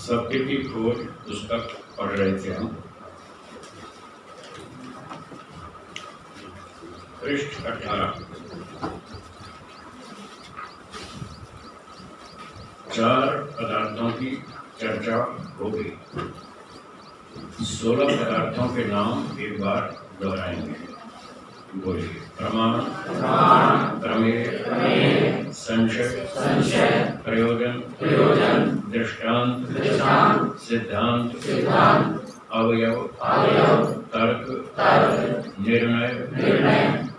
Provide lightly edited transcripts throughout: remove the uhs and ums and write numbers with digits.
सत्य की खोज पुस्तक पढ़ रहे थे हम। पृष्ठ 18। 4 पदार्थों की चर्चा हो गई। 16 पदार्थों के नाम एक बार दोहराएंगे। बोलिए। प्रमाण, प्रमेय, संशय, प्रयोजन, दृष्टांत, सिद्धांत, अवयव, तर्क, निर्णय,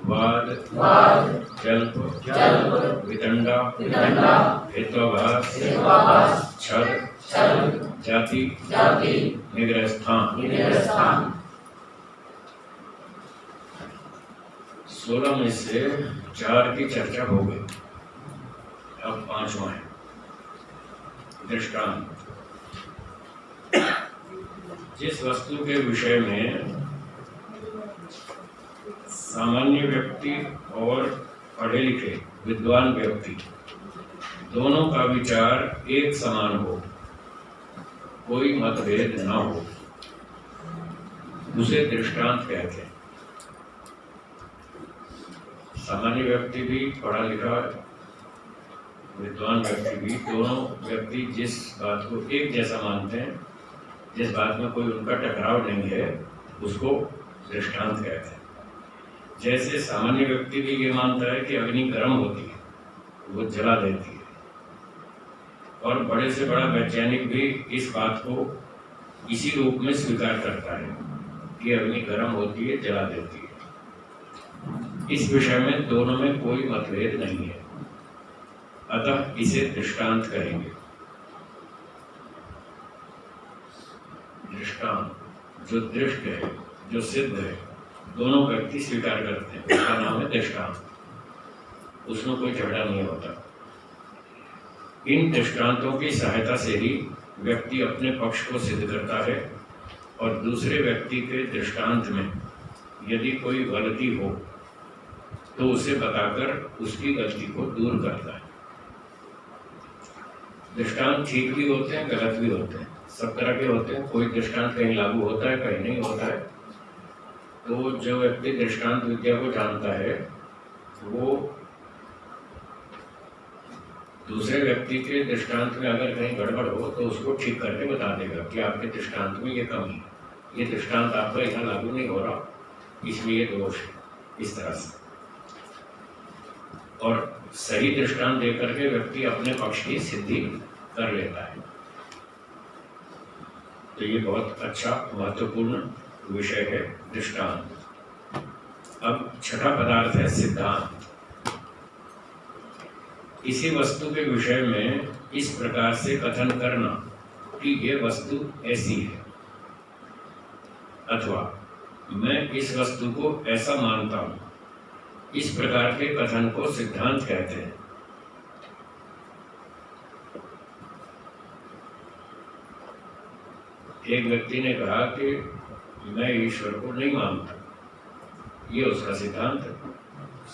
वाद, जल्प, वितंडा, हेत्वाभास, छल, जाति, निग्रह स्थान। 16 में से 4 की चर्चा हो गई। अब 5वां है दृष्टांत। जिस वस्तु के विषय में सामान्य व्यक्ति और पढ़े लिखे विद्वान व्यक्ति दोनों का विचार एक समान हो, कोई मतभेद न हो, उसे दृष्टांत कहते हैं। सामान्य व्यक्ति भी, पढ़ा लिखा विद्वान व्यक्ति भी, दोनों व्यक्ति जिस बात को एक जैसा मानते हैं, जिस बात में कोई उनका टकराव नहीं है, उसको दृष्टांत कहते हैं। जैसे सामान्य व्यक्ति भी ये मानता है कि अग्नि गर्म होती है, वो जला देती है, और बड़े से बड़ा वैज्ञानिक भी इस बात को इसी रूप में स्वीकार करता है कि अग्नि गर्म होती है, जला देती है। इस विषय में दोनों में कोई मतभेद नहीं है, अतः इसे दृष्टांत कहेंगे। दृष्टांत जो दृष्ट है, जो सिद्ध है, दोनों व्यक्ति स्वीकार करते हैं, उसका नाम है दृष्टांत। उसमें कोई झगड़ा नहीं होता। इन दृष्टांतों की सहायता से ही व्यक्ति अपने पक्ष को सिद्ध करता है, और दूसरे व्यक्ति के दृष्टांत में यदि कोई गलती हो तो उसे बताकर उसकी गलती को दूर करता है। दृष्टांत ठीक भी होते हैं, गलत भी होते हैं, सब तरह के होते हैं। कोई दृष्टांत कहीं लागू होता है, कहीं नहीं होता है। तो जो व्यक्ति दृष्टांत विद्या को जानता है, वो दूसरे व्यक्ति के दृष्टांत में अगर कहीं गड़बड़ हो तो उसको ठीक करके बता देगा कि आपके दृष्टांत में ये कमी है, ये दृष्टांत आपका यहाँ लागू नहीं हो रहा, इसलिए दोष है। इस तरह से और सही दृष्टांत देकर के व्यक्ति अपने पक्ष की सिद्धि कर लेता है। तो ये बहुत अच्छा महत्वपूर्ण विषय है दृष्टांत। अब 6ठा पदार्थ है सिद्धांत। किसी वस्तु के विषय में इस प्रकार से कथन करना कि ये वस्तु ऐसी है, अथवा मैं इस वस्तु को ऐसा मानता हूं, इस प्रकार के कथन को सिद्धांत कहते हैं। एक व्यक्ति ने कहा कि मैं ईश्वर को नहीं मानता, ये उसका सिद्धांत है।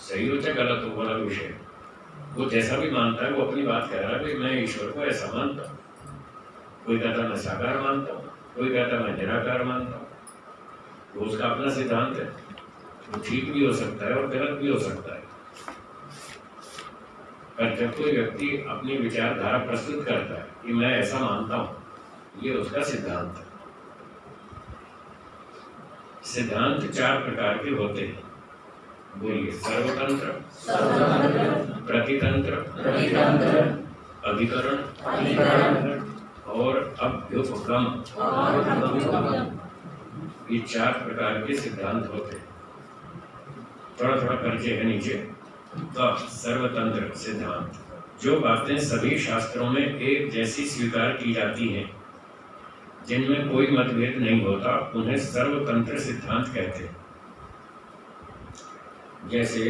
सही हो चाहे गलत हो, वाला विषय। वो जैसा भी मानता है, वो अपनी बात कह रहा है कि मैं ईश्वर को ऐसा मानता हूँ। कोई कहता मैं साकार मानता हूँ, कोई कहता मैं निराकार मानता हूँ। वो उसका अपना सिद्धांत है। वो ठीक भी हो सकता है और गलत भी हो सकता है। पर जब कोई व्यक्ति अपनी विचारधारा प्रस्तुत करता है कि मैं ऐसा मानता हूँ, ये उसका सिद्धांत है। सिद्धांत 4 प्रकार के होते हैं। बोलिए। सर्वतंत्र, प्रतितंत्र, अधिकरण और अभ्युपगम। ये 4 प्रकार के सिद्धांत होते हैं। थोड़ा थोड़ा परिचय है नीचे। तो सर्वतंत्र सिद्धांत, जो बातें सभी शास्त्रों में एक जैसी स्वीकार की जाती हैं, जिनमें कोई मतभेद नहीं होता, उन्हें सर्वतंत्र सिद्धांत कहते हैं। जैसे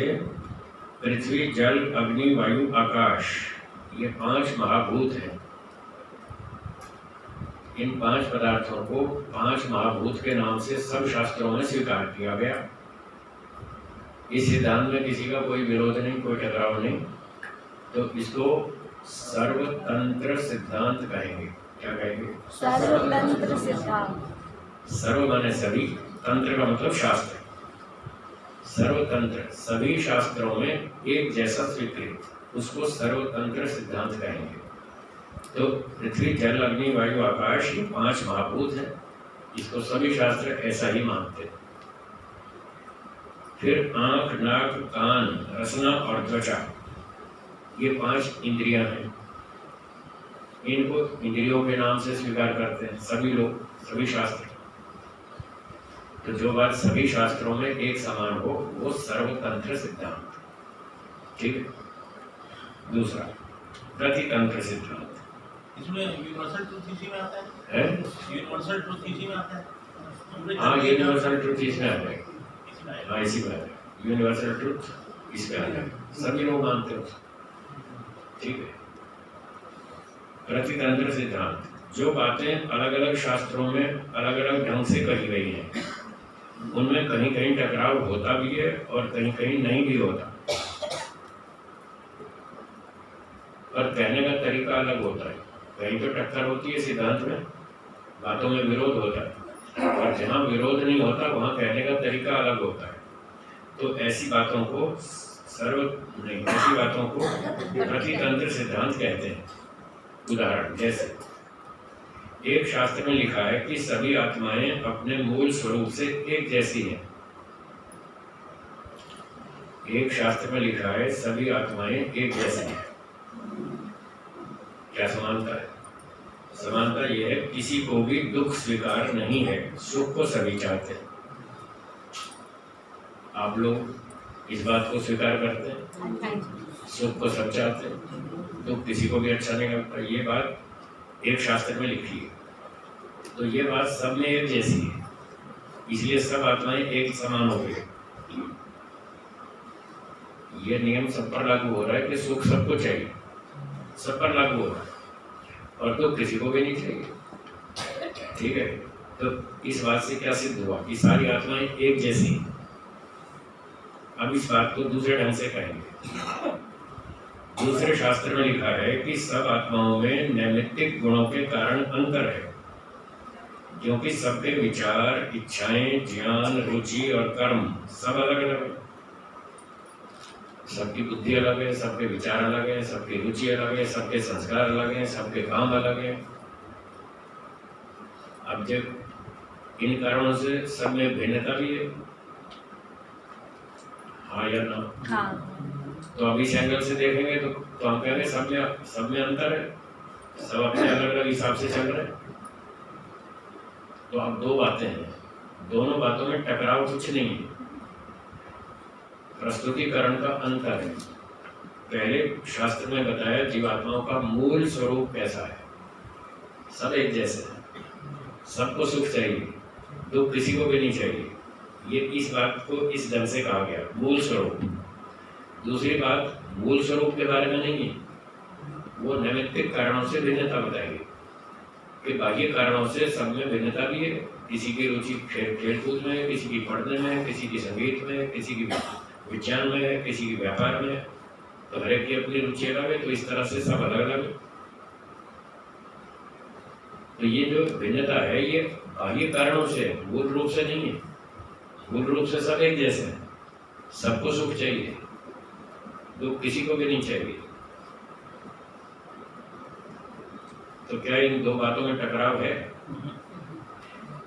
पृथ्वी, जल, अग्नि, वायु, आकाश, ये 5 महाभूत हैं। इन 5 पदार्थों को 5 महाभूत के नाम से सब शास्त्रों में स्वीकार किया गया। इस सिद्धांत में किसी का कोई विरोध नहीं, कोई टकराव नहीं, तो इसको सर्वतंत्र सिद्धांत कहेंगे। क्या कहेंगे? सर्वतंत्र सिद्धांत। सर्व माने सभी, तंत्र का मतलब शास्त्र। सर्वतंत्र सभी शास्त्रों में एक जैसा स्वीकृत, उसको सर्वतंत्र सिद्धांत कहेंगे। तो पृथ्वी जल अग्नि वायु आकाश ये 5 महाभूत हैं, इसको सभी शास्त्र ऐसा ही मानते हैं। फिर आंख, नाक, कान, रसना और त्वचा, ये 5 इंद्रियां हैं, इनको इंद्रियों के नाम से स्वीकार करते हैं सभी लोग, सभी शास्त्र। तो जो बात सभी शास्त्रों में एक समान हो वो सर्वतंत्र सिद्धांत, ठीक है। दूसरा प्रतितंत्र सिद्धांत, इसमें यूनिवर्सल ट्रुथ इसी में आता है, यूनिवर्सल ट्रुथ इसी में आता है। हाँ, यूनिवर्सल ट्रुथ इसमें आता है, हाँ इसी में आता है, यूनिवर्सल ट्रुथ इसमें आता है, सभी लोग मानते हो, ठीक है। प्रतितंत्र सिद्धांत, जो बातें अलग अलग शास्त्रों में अलग अलग ढंग से कही गई हैं, उनमें कहीं कहीं टकराव होता भी है और कहीं कहीं नहीं भी होता, पर कहने का तरीका अलग होता है। कहीं तो टक्कर होती है सिद्धांत में, बातों में विरोध होता है, और जहाँ विरोध नहीं होता वहाँ कहने का तरीका अलग होता है। तो ऐसी बातों को ऐसी बातों को प्रतितंत्र सिद्धांत कहते हैं। उदाहरण, जैसे एक शास्त्र में लिखा है कि सभी आत्माएं अपने मूल स्वरूप से एक जैसी हैं। एक शास्त्र में लिखा है सभी आत्माएं एक जैसी हैं। क्या समानता है? समानता यह है किसी को भी दुख स्वीकार नहीं है, सुख को सभी चाहते हैं। आप लोग इस बात को स्वीकार करते हैं, सुख को सब चाहते हैं, दुख किसी को भी अच्छा नहीं लगता। ये बात एक शास्त्र में लिखी है, तो ये बात सब में एक जैसी है, इसलिए सब आत्माएं एक समान हो गई। ये नियम सब पर लागू हो रहा है कि सुख सबको चाहिए, सब पर लागू हो रहा है, और दुख किसी को भी नहीं चाहिए, ठीक है। तो इस बात से क्या सिद्ध हुआ कि सारी आत्माएं एक जैसी हैं। अब इस बात को दूसरे ढंग से कहेंगे। दूसरे शास्त्र में लिखा है कि सब आत्माओं में नैमित्तिक गुणों के कारण अंतर है, क्योंकि सबके विचार, इच्छाएं, ज्ञान, रुचि और कर्म सब अलग अलग है। सबकी बुद्धि अलग है, सबके विचार अलग है, सबकी रुचि अलग है, सबके संस्कार अलग हैं, सबके काम अलग हैं। अब जब इन कारणों से सब में भिन्नता भी है, हाँ या ना? हाँ। तो अब इस एंगल से देखेंगे तो हम कहेंगे सब में अंतर है, सब अपने अलग अलग हिसाब से चल रहे हैं। तो अब दो बातें हैं, दोनों बातों में टकराव कुछ नहीं है, प्रस्तुतिकरण का अंतर है। पहले शास्त्र में बताया जीवात्माओं का मूल स्वरूप कैसा है, सब एक जैसे हैं, सबको सुख चाहिए, दुख किसी को भी नहीं चाहिए। ये इस बात को इस ढंग से कहा गया, मूल स्वरूप। दूसरी बात, मूल स्वरूप के बारे में नहीं है, वो नैमित्तिक कारणों से भिन्नता बताएगी कि बाह्य कारणों से सब में भिन्नता भी है। किसी की रुचि खेल कूद में है, किसी की पढ़ने में है, किसी की संगीत में है, किसी की विज्ञान में है, किसी की व्यापार में है। तो हर एक की अपनी रुचि अलग है, तो इस तरह से सब अलग अलग है। तो ये जो भिन्नता है ये बाह्य कारणों से, मूल रूप से नहीं है। मूल रूप से सब एक जैसे हैं, सबको सुख चाहिए, दुख किसी को भी नहीं चाहिए। तो क्या इन दो बातों में टकराव है?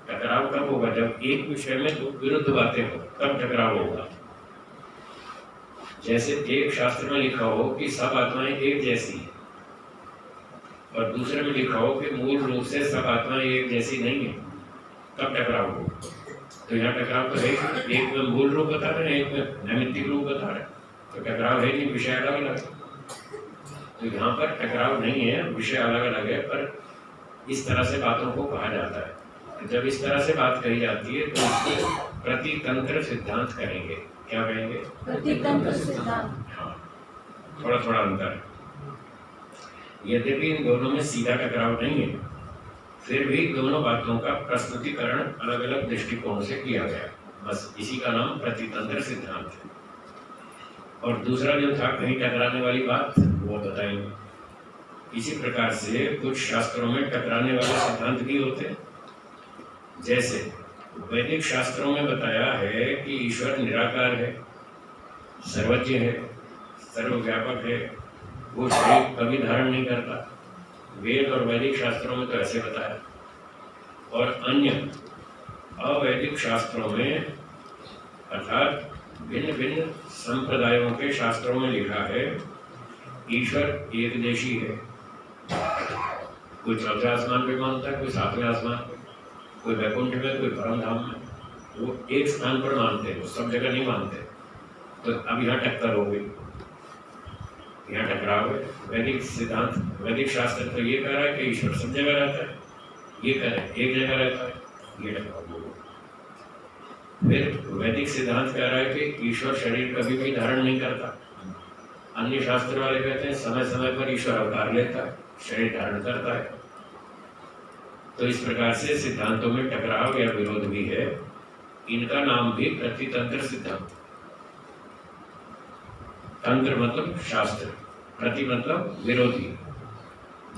टकराव कब होगा? जब एक विषय में दो विरुद्ध बातें हो, तब टकराव होगा। जैसे एक शास्त्र में लिखा हो कि सब आत्माएं एक जैसी हैं, और दूसरे में लिखा हो कि मूल रूप से सब आत्माएं एक जैसी नहीं है, तब टकराव होगा। तो यहाँ टकराव तो है, एक में मूल रूप बता रहे हैं, एक में नैमित्तिक रूप बता रहे हैं, तो टकराव है नहीं, विषय अलग अलग है। तो यहाँ पर टकराव नहीं है, विषय अलग अलग है, पर इस तरह से बातों को कहा जाता है। जब इस तरह से बात कही जाती है तो इसको प्रतितंत्र सिद्धांत कहेंगे। क्या कहेंगे? प्रतितंत्र सिद्धांत। हाँ, थोड़ा थोड़ा अंतर है। यद्यपि इन दोनों में सीधा टकराव नहीं है, फिर भी दोनों बातों का प्रस्तुतिकरण अलग अलग दृष्टिकोण से किया गया, बस इसी का नाम प्रतितंत्र सिद्धांत है। और दूसरा जो था कहीं टकराने वाली बात, वो बताएंगे इसी प्रकार से कुछ शास्त्रों में टकराने वाले सिद्धांत भी होते हैं। जैसे वैदिक शास्त्रों में बताया है कि ईश्वर निराकार है, सर्वज्ञ है, सर्वव्यापक है, वो शरीर कभी धारण नहीं करता। वेद और वैदिक शास्त्रों में तो ऐसे बताया। और अन्य अवैदिक शास्त्रों में अर्थात भिन्न भिन्न संप्रदायों के शास्त्रों में लिखा है ईश्वर एकदेशी है। कोई चौथे आसमान पे मानता है, कोई सातवें आसमान पे, कोई वैकुंठ में, कोई परम धाम में। वो एक स्थान पर मानते हैं, वो सब जगह नहीं मानते। तो अब यहाँ टक्कर हो गई, यहाँ टकराव है। वैदिक सिद्धांत, वैदिक शास्त्र तो ये कह रहा है कि ईश्वर सब जगह रहता है, ये कह रहे हैं एक जगह रहता है, ये टकराव हो गया। फिर वैदिक सिद्धांत कह रहा है कि ईश्वर शरीर कभी भी धारण नहीं करता। अन्य शास्त्र वाले कहते हैं समय समय पर ईश्वर अवतार लेता है, शरीर धारण करता है। तो इस प्रकार से सिद्धांतों में टकराव या विरोध भी है। इनका नाम भी प्रतितंत्र सिद्धांत। तंत्र मतलब शास्त्र, प्रति मतलब विरोधी।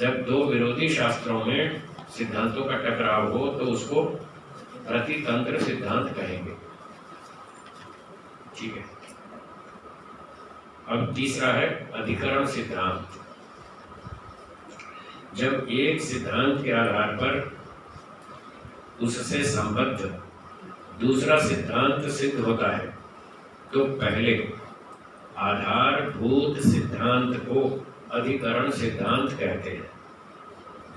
जब दो विरोधी शास्त्रों में सिद्धांतों का टकराव हो तो उसको प्रतितंत्र सिद्धांत कहेंगे। ठीक है। अब तीसरा है अधिकरण सिद्धांत। जब एक सिद्धांत के आधार पर उससे संबद्ध दूसरा सिद्धांत सिद्ध होता है तो पहले आधारभूत सिद्धांत को अधिकरण सिद्धांत कहते हैं।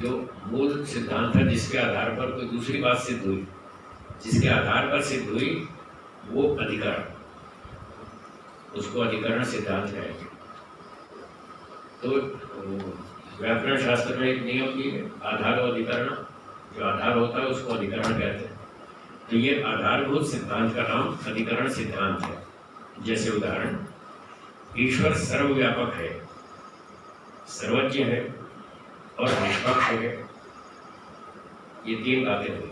जो मूल सिद्धांत है, जिसके आधार पर कोई दूसरी बात सिद्ध हुई, जिसके आधार पर सिद्ध हुई, वो अधिकरण, उसको अधिकरण सिद्धांत कहेंगे। तो व्याकरण शास्त्र में एक नियम भी है, आधार और अधिकरण। जो आधार होता है उसको अधिकरण कहते हैं। तो ये आधारभूत सिद्धांत का नाम अधिकरण सिद्धांत है। जैसे उदाहरण, ईश्वर सर्वव्यापक है, सर्वज्ञ है और निष्पक्ष है। ये तीन बातें हुई।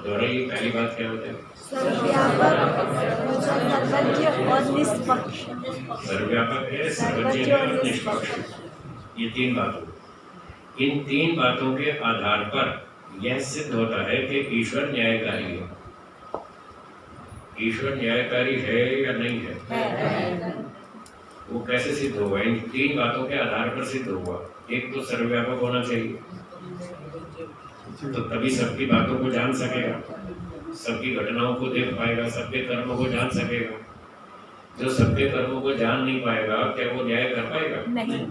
दोहराइए, पहली बात क्या होता है? सर्वव्यापक, सर्वज्ञ और निष्पक्ष। सर्वव्यापक है, सर्वज्ञ है और निष्पक्ष। ये तीन बातों, इन तीन बातों के आधार पर यह सिद्ध होता है कि ईश्वर न्यायकारी है। ईश्वर न्यायकारी है या नहीं है? वो कैसे सिद्ध होगा? इन तीन बातों के आधार पर सिद्ध होगा। एक तो सर्वव्यापक होना चाहिए, तो तभी सबकी बातों को जान सकेगा, सबकी घटनाओं को देख पाएगा, सबके कर्मों को जान सकेगा। जो सबके कर्मों को जान नहीं पाएगा, क्या वो न्याय कर पाएगा? नहीं।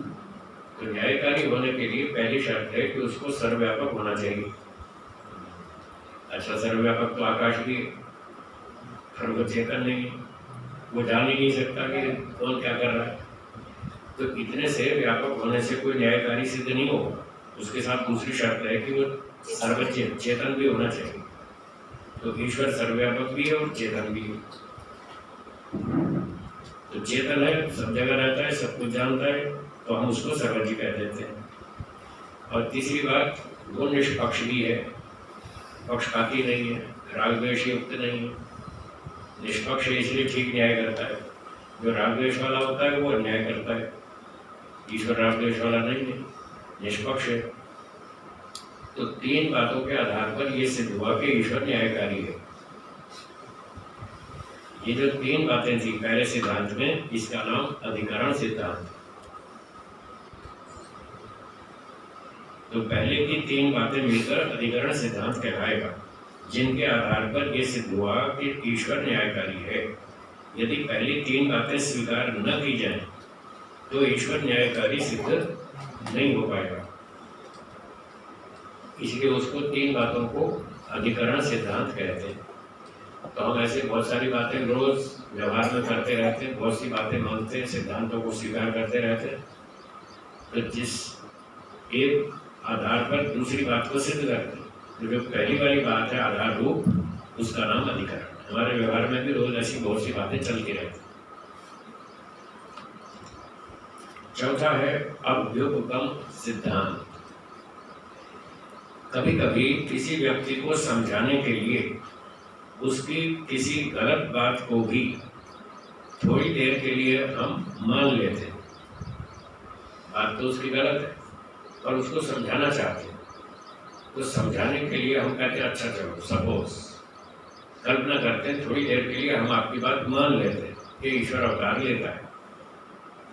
तो न्यायकारी होने के लिए पहली शर्त है कि उसको सर्वव्यापक होना चाहिए। अच्छा, सर्वव्यापक तो आकाश भी, पर वो चेतन नहीं, वो जान ही नहीं सकता कि कौन क्या कर रहा है। तो इतने से व्यापक होने से कोई न्यायकारी सिद्ध नहीं होगा। उसके साथ दूसरी शर्त है कि वो सर्वज्ञ चेतन भी होना चाहिए। तो ईश्वर सर्वव्यापक भी है और चेतन भी है। तो चेतन है, सब जगह रहता है, सब कुछ जानता है, तो हम उसको सर्वज्ञ कह देते हैं। और तीसरी बात, वो निष्पक्ष भी है, पक्षपाती नहीं है, राग द्वेष युक्त नहीं है। निष्पक्ष इसलिए ठीक न्याय करता है। जो राग द्वेष वाला होता है वो अन्याय करता है। ईश्वर राग द्वेष वाला नहीं है, निष्पक्ष है। तो तीन बातों के आधार पर यह सिद्ध हुआ कि ईश्वर न्यायकारी है। ये जो तीन बातें थी पहले सिद्धांत में, इसका नाम अधिकरण सिद्धांत। तो पहले की तीन बातें मिलकर अधिकरण सिद्धांत कहलाएगा, जिनके आधार पर यह सिद्ध हुआ कि ईश्वर न्यायकारी है। यदि पहली तीन बातें स्वीकार न की जाएं, तो ईश्वर न्यायकारी सिद्ध नहीं हो पाएगा। इसलिए उसको तीन बातों को अधिकरण सिद्धांत कहते हैं। तो हम ऐसे बहुत सारी बातें रोज व्यवहार में करते रहते हैं, बहुत सी बातें मानते हैं, सिद्धांतों को स्वीकार करते रहते हैं। तो जिस एक आधार पर दूसरी बात को सिद्ध करते हैं, तो जो पहली वाली बात है आधार रूप, उसका नाम अधिकरण। हमारे व्यवहार में भी रोज ऐसी बहुत सी बातें चलती रहती। चौथा है अभ्युपगम सिद्धांत। कभी कभी किसी व्यक्ति को समझाने के लिए उसकी किसी गलत बात को भी थोड़ी देर के लिए हम मान लेते हैं। बात तो उसकी गलत है, और उसको समझाना चाहते हैं, तो समझाने के लिए हम कहते हैं अच्छा चलो सपोज कल्पना करते हैं थोड़ी देर के लिए हम आपकी बात मान लेते हैं कि ईश्वर अवतार लेता है।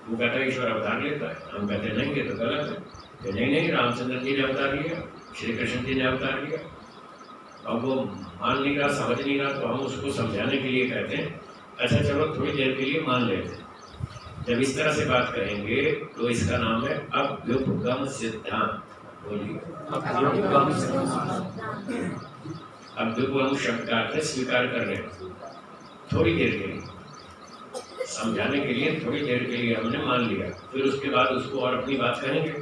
वो कहता है ईश्वर अवतार लेता है, हम कहते हैं नहीं ये तो गलत है। कि नहीं रामचंद्र जी ने अवतार लिया, श्री कृष्ण जी ने अवतार लिया। अब वो मान नहीं रहा, समझ नहीं रहा, तो हम उसको समझाने के लिए कहते हैं अच्छा चलो थोड़ी देर के लिए मान लेते हैं। जब इस तरह से बात करेंगे तो इसका नाम है अभ्युपगम सिद्धांत। बोलिए अभ्युपगम शब्द का अर्थ स्वीकार कर रहे हैं। थोड़ी देर के लिए समझाने के लिए थोड़ी देर के लिए हमने मान लिया, फिर उसके बाद उसको और अपनी बात कहेंगे,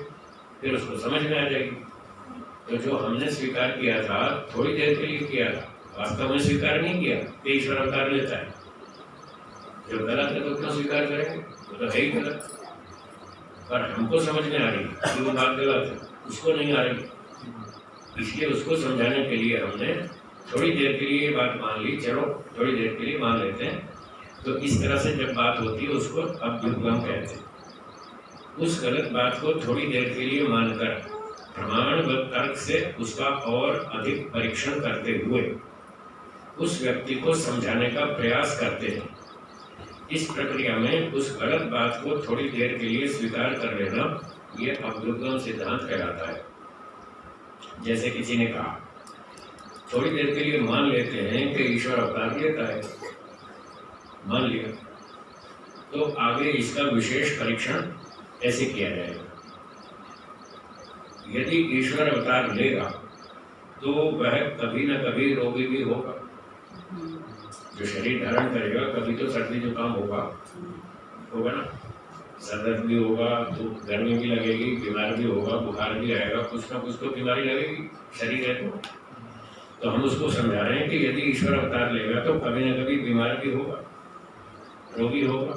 फिर उसको समझ में आ जाएगी। तो जो हमने स्वीकार किया था थोड़ी देर के लिए किया था, वास्तव में स्वीकार नहीं किया कि ईश्वर अवतार लेता है। जो गलत है तो क्यों स्वीकार करेंगे, वो तो है ही गलत। पर हमको समझ में आ रही कि वो बात गलत है, उसको नहीं आ रही, इसलिए उसको समझाने के लिए हमने थोड़ी देर के लिए बात मान ली। चलो थोड़ी देर के लिए मान लेते हैं। तो इस तरह से जब बात होती है उसको अभ्युपगम कहते हैं। उस गलत बात को थोड़ी देर के लिए मानकर प्रमाण व तर्क से उसका और अधिक परीक्षण करते हुए उस व्यक्ति को समझाने का प्रयास करते हैं। इस प्रक्रिया में उस गलत बात को थोड़ी देर के लिए स्वीकार कर लेना यह अभ्युपगम सिद्धांत कहलाता है। जैसे किसी ने कहा थोड़ी देर के लिए मान लेते हैं कि ईश्वर अवतार लेता है, मान लिया, तो आगे इसका विशेष परीक्षण ऐसे किया जाएगा। यदि ईश्वर अवतार लेगा तो वह कभी न कभी रोगी भी होगा। जो शरीर धारण करेगा कभी तो सर्दी जुकाम होगा ना, सर भी होगा, तो गर्मी भी लगेगी, बीमार भी होगा, बुखार भी आएगा, कुछ ना कुछ तो बीमारी लगेगी, शरीर है तो हम उसको समझा रहे हैं कि यदि ईश्वर अवतार लेगा तो कभी न कभी बीमार भी होगा, रोगी होगा।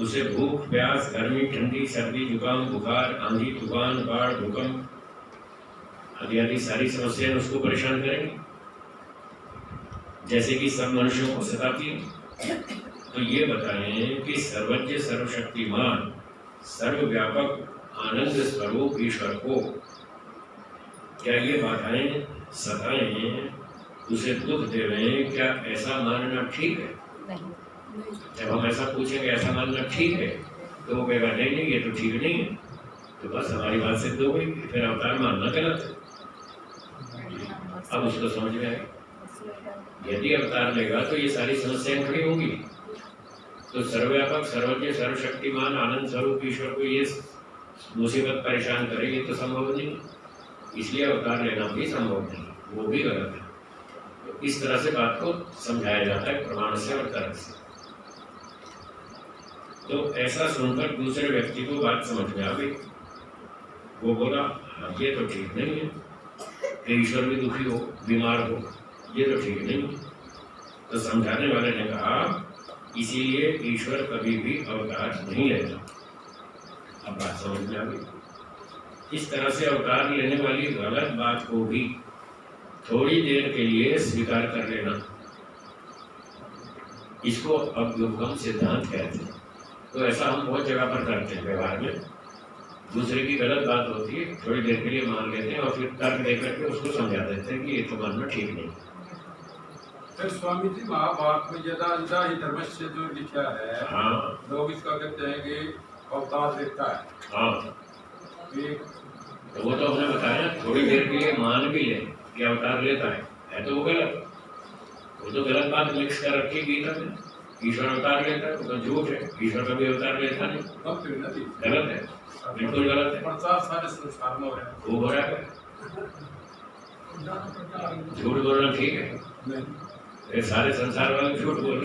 उसे भूख प्यास गर्मी ठंडी सर्दी जुकाम बुखार आंधी तूफान बाढ़ भूकंप आदि सारी समस्याएं उसको परेशान करेंगी, जैसे कि सब मनुष्यों को सताती है। तो ये बताएं कि सर्वज्ञ सर्वशक्तिमान सर्वव्यापक आनंद स्वरूप ईश्वर को क्या ये बाधाएं सताएं, उसे दुख देवें, क्या ऐसा मानना ठीक है? जब हम ऐसा पूछेंगे ऐसा मानना ठीक है तो वो कहेगा नहीं ये तो ठीक नहीं है, तो बस हमारी बात सिद्ध हो गई, फिर अवतार मानना गलत है। अब उसको समझ में आएगा यदि अवतार लेगा तो ये सारी समस्याएं खड़ी होंगी। तो सर्वव्यापक सर्वज्ञ सर्वशक्तिमान आनंद स्वरूप ईश्वर को ये मुसीबत परेशान करेगी तो संभव नहीं, इसलिए अवतार लेना भी संभव नहीं, वो भी गलत है। तो इस तरह से बात को समझाया जाता है प्रमाण से और तर्क से। तो ऐसा सुनकर दूसरे व्यक्ति को बात समझ में आ गई। वो बोला ये तो ठीक नहीं है कि ईश्वर भी दुखी हो बीमार हो, ये तो ठीक नहीं। तो समझाने वाले ने कहा इसीलिए ईश्वर कभी भी अवतार नहीं लेता। अब बात समझ में आ गई। इस तरह से अवतार लेने वाली गलत बात को भी थोड़ी देर के लिए स्वीकार कर लेना, इसको अभ्युपगम सिद्धांत कहते हैं। तो ऐसा हम बहुत जगह पर करते हैं व्यवहार में। दूसरे की गलत बात होती है, थोड़ी देर के लिए मान लेते हैं और फिर तर्क देकर के उसको समझा देते हैं कि ये तो मानना ठीक नहीं। फिर स्वामी जी महाभारत में यदा ही धर्मस्य जो लिखा है, हाँ लोग इसका कहते हैं कि अवतार लेता है। हाँ कि तो वो तो हमने बताया थोड़ी देर के लिए मान भी ले कि अवतार लेता है तो वो गलत, वो तो गलत बात मिक्स कर रखी गीता में। ईश्वर अवतार लेता है वो तो झूठ है, ईश्वर कभी अवतार लेता नहीं, गलत है, बिल्कुल गलत है। 50 सारे संसार में हो रहे हैं, वो हो रहा है, झूठ बोलना ठीक है? नहीं ये सारे संसार वाले झूठ बोल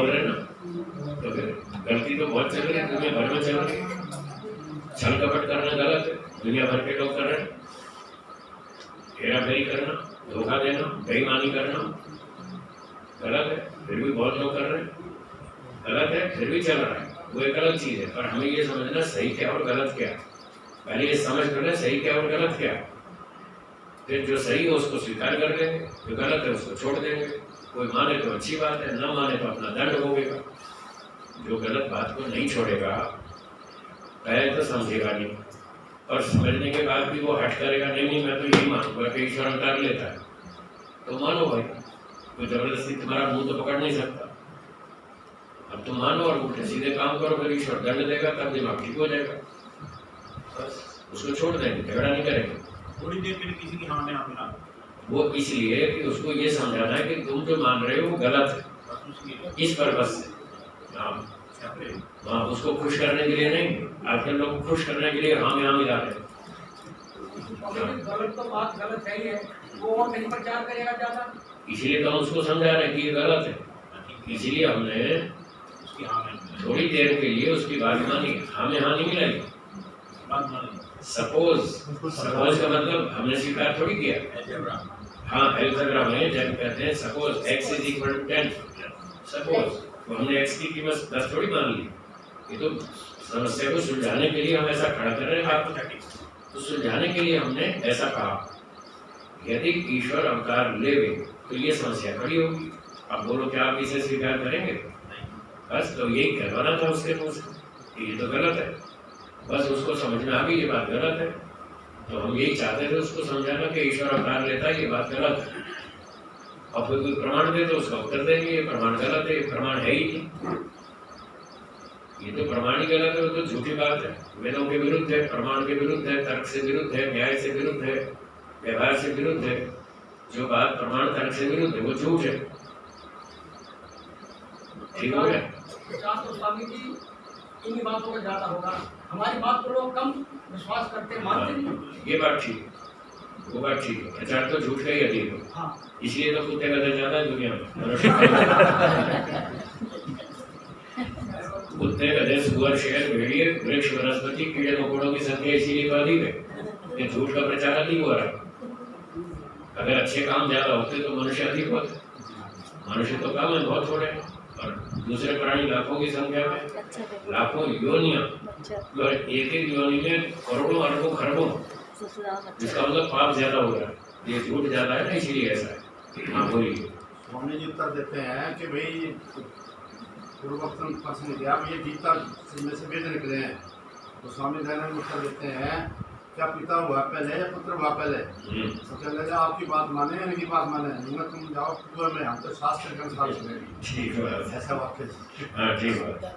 रहे ना, तो फिर गलती तो बहुत चल रही है, दुनिया भर में चल रही है। छल कपट करना गलत है, दुनिया भर के लोग कर रहे हैं। हेरा फेरी करना, धोखा देना, बेईमानी करना गलत है, फिर भी बहुत लोग कर रहे हैं। गलत है फिर भी चल रहा है, वो एक गलत चीज है। पर हमें ये समझना सही क्या और गलत क्या, पहले ये समझ कर ले सही क्या और गलत क्या, फिर जो सही हो उसको स्वीकार कर लेंगे, जो गलत है उसको छोड़ देंगे। कोई माने तो अच्छी बात है, न माने तो अपना दंड भोगेगा। जो गलत बात को नहीं छोड़ेगा पहले तो समझेगा नहीं, और समझने के बाद भी वो हट करेगा, नहीं मैं तो यही मानूंगा कि ईश्वर अवतार लेता है, तो मानो भाई, कोई जबरदस्ती तुम्हारा मुंह तो पकड़ नहीं सकता। अब तुम मानो और उल्टे सीधे काम करो, फिर ईश्वर दंड देगा, तब दिमाग ठीक हो जाएगा, बस उसको छोड़ देंगे, झगड़ा नहीं करेंगे। थोड़ी देर के लिए किसी की हाँ में हाँ मिला वो इसलिए कि उसको ये समझाना है कि तुम जो मान रहे हो वो गलत है, बस उसकी इस पर्पज से। हाँ, उसको खुश करने के लिए नहीं, आजकल लोग खुश करने के लिए हाँ में हाँ मिला रहे हैं। गलत तो बात गलत है ही है, वो और कहीं प्रचार करेगा ज्यादा। इसीलिए तो हम उसको समझा रहे हैं कि ये गलत है, इसीलिए हमने उसकी हाँ में थोड़ी देर के लिए उसकी बात मानी, हाँ में हाँ नहीं मिलाई। बात मान सपोज का मतलब हमने स्वीकार थोड़ी किया। हाँ, एल्जेब्रा में जब कहते हैं suppose x is equal to 10, suppose तो हमने x की कीमत 10 थोड़ी मान ली, ये तो समस्या को सुलझाने के लिए हम ऐसा खड़ा कर रहे हैं हाइपोथेटिक, तो सुलझाने के लिए हमने ऐसा कहा, यदि ईश्वर अवतार लेवे तो ये समस्या खड़ी होगी। अब बोलो क्या आप इसे स्वीकार करेंगे? बस तो यही कहवाना था उसके मुंह से, ये तो गलत है, बस उसको समझ में आ गई ये बात गलत है, तो हम यही चाहते थे उसको समझाना कि ईश्वर अवतार लेता है, ये बात गलत है, और फिर कोई प्रमाण दे तो उसका उत्तर देंगे ये प्रमाण गलत है, ये प्रमाण है ही नहीं, ये तो प्रमाण ही गलत है, वो तो झूठी बात है, वेदों के विरुद्ध है, प्रमाण के विरुद्ध है, तर्क से विरुद्ध है, न्याय से विरुद्ध है, व्यवहार से विरुद्ध है, जो बात प्रमाण तर्क से विरुद्ध है वो झूठ है। ठीक हो गया? तो स्वामी जी इन्हीं बातों का ज्यादा होगा, हमारी बात को लोग कम विश्वास करते मानते नहीं। ये बात ठीक है, वो बात ठीक है, प्रचार तो झूठ का ही अधिक है, हाँ इसलिए तो कुत्ते का दर ज्यादा है दुनिया में। कुत्ते गधे सुअर शेर भेड़िए वृक्ष वनस्पति कीड़े मकोड़ों की संख्या इसीलिए तो अधिक है, ये झूठ का प्रचार अधिक हो रहा है। अगर अच्छे काम ज्यादा होते तो मनुष्य अधिक होते, मनुष्य तो कम है, बहुत थोड़े हैं, और दूसरे प्राणी लाखों की संख्या में, लाखों योनियां, और एक एक योनि में करोड़ों अरबों खरबों, जिसका मतलब पाप ज्यादा हो रहा है, ये झूठ ज्यादा है ना, इसीलिए ऐसा है। हाँ बोलिए। स्वामी जी उत्तर देते हैं कि भाई पूर्वोत्तम प्रश्न किया, अब ये गीता में से वेद निकले हैं, तो स्वामी दयानंद उत्तर देते हैं क्या पिता हुआ पहले या पुत्र हुआ पहले? तो चल रहे आपकी बात माने इनकी बात माने, तुम जाओ कुएं में, हम तो शास्त्र के अनुसार चलेंगे। ठीक है, ऐसा वाक्य। हाँ ठीक है,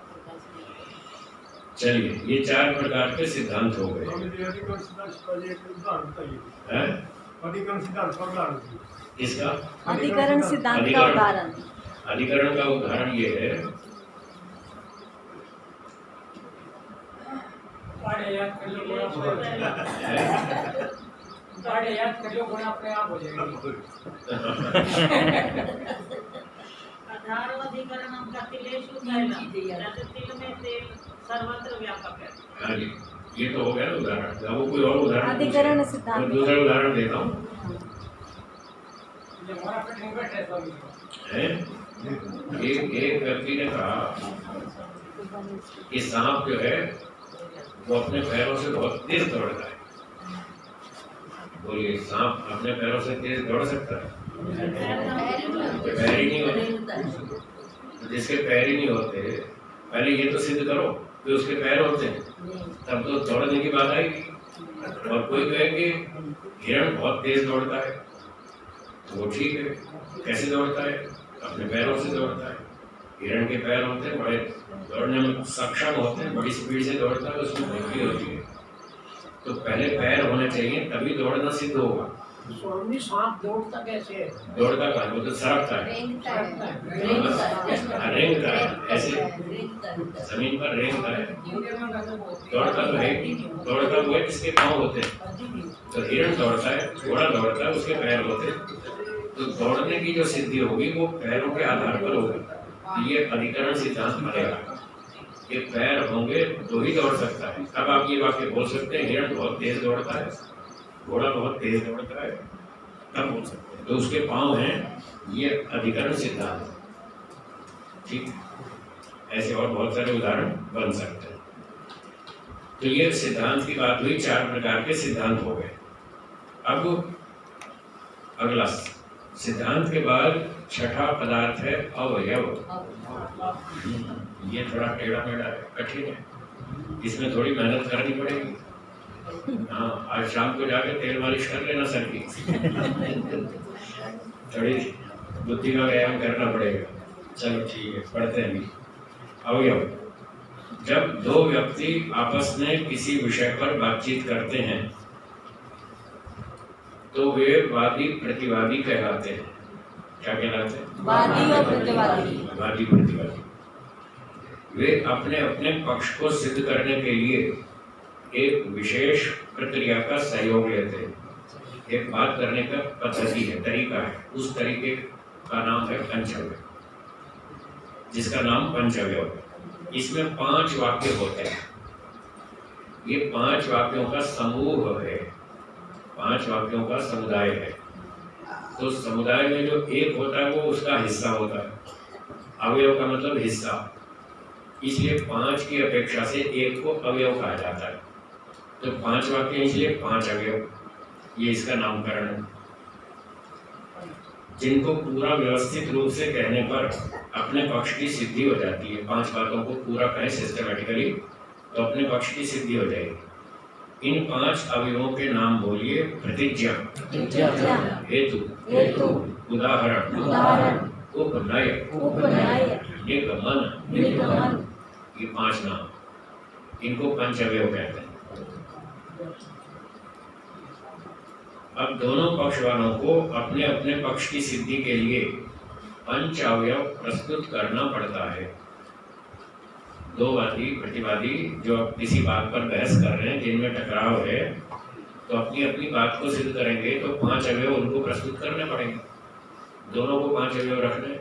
चलिए ये चार प्रकार के सिद्धांत हो गए। इसका अधिकरण सिद्धांत का उदाहरण। अधिकरण का उदाहरण ये है, गाड़े याद कर लो अपने आप हो जाएगी। अधारोऽधिकरणं कतिलेषु तैलं, तिल में तेल सर्वत्र व्यापक है। हाँ जी, ये तो हो गया ना उदाहरण। अब वो कोई और उदाहरण अधिकरण पूछे, सिद्धांत। तो दूसरा उदाहरण देता हूँ। एक व्यक्ति ने कहा कि सांप जो है वो अपने पैरों से बहुत तेज दौड़ता है। बोलिए, सांप अपने पैरों से तेज दौड़ सकता है? पैर ही नहीं होते, तो जिसके पैर ही नहीं होते, पहले ये तो सिद्ध करो कि उसके पैर होते हैं, तब तो दौड़ने की बात आएगी। और कोई कहे कि हिरण बहुत तेज दौड़ता है, तो वो ठीक है, कैसे दौड़ता है? अपने पैरों से दौड़ता है। हिरण के पैर होते हैं बड़े, दौड़ने में सक्षम होते हैं, बड़ी स्पीड से दौड़ता है, उसमें बुद्धि होती है। तो पहले पैर होने चाहिए, तभी दौड़ना सिद्ध होगा। स्वामी सांप दौड़ता कैसे है? दौड़ता कहाँ, वो तो सरकता है, रेंगता है, ऐसे जमीन पर रेंगता है। दौड़ता तो है, दौड़ता वो है जिसके पाँव होते हैं। तो हिरण दौड़ता है, घोड़ा दौड़ता है, उसके पैर होते हैं। तो दौड़ने की जो सिद्धि होगी वो पैरों के आधार पर होगी। तो ये अधिकरण सिद्धांत बनेगा कि पैर होंगे तो ही दौड़ सकता है। अब आप ये वाक्य बोल सकते हैं, हिरण बहुत तेज दौड़ता है, घोड़ा बहुत तेज दौड़ता है, तब बोल सकते हैं। तो उसके पाँव हैं, ये अधिकरण सिद्धांत। ठीक, ऐसे और बहुत सारे उदाहरण बन सकते हैं। तो ये सिद्धांत की बात हुई, चार प्रकार के सिद्धांत हो गए। अब अगला सिद्धांत के बाद छठा पदार्थ है अवयव। ये थोड़ा टेढ़ा मेढ़ा है, कठिन है। इसमें थोड़ी मेहनत करनी पड़ेगी। हाँ, आज शाम को जाके तेल मालिश कर लेना सर की। थोड़ी बुद्धि का व्यायाम करना पड़ेगा। चलो ठीक है, पढ़ते हैं। अवयव, जब दो व्यक्ति आपस में किसी विषय पर बातचीत करते हैं तो वे वादी प्रतिवादी कहलाते हैं। क्या कहलाते हैं? वादी और प्रतिवादी। वादी प्रतिवादी। वे अपने अपने पक्ष को सिद्ध करने के लिए एक विशेष प्रक्रिया का सहयोग लेते हैं। एक बात करने का पद्धति है, तरीका है। उस तरीके का नाम है पंचअवयव, जिसका नाम पंचअवयव है। इसमें 5 वाक्य होते हैं। ये 5 वाक्यों का समूह है, 5 वाक्यों का समुदाय है। तो समुदाय में जो एक होता है वो उसका हिस्सा होता है। अवयव का मतलब हिस्सा, इसलिए 5 की अपेक्षा से एक को अवयव कहा जाता है। तो 5 वाक्य इसलिए 5 अवयव, ये इसका नामकरण है। जिनको पूरा व्यवस्थित रूप से कहने पर अपने पक्ष की सिद्धि हो जाती है। 5 बातों को पूरा कहें सिस्टमेटिकली तो अपने पक्ष की सिद्धि हो जाएगी। इन 5 अवयवों के नाम बोलिए। प्रतिज्ञा, हेतु, उदाहरण, उपनय, निगमन, ये 5 नाम, इनको पंचअवयव कहते हैं। अब दोनों पक्ष वालों को अपने अपने पक्ष की सिद्धि के लिए पंचअवयव प्रस्तुत करना पड़ता है। दो वादी प्रतिवादी जो किसी बात पर बहस कर रहे हैं, जिनमें टकराव है, तो अपनी अपनी बात को सिद्ध करेंगे तो 5 अवयव उनको प्रस्तुत करने पड़ेंगे। दोनों को 5 अवयव रखने,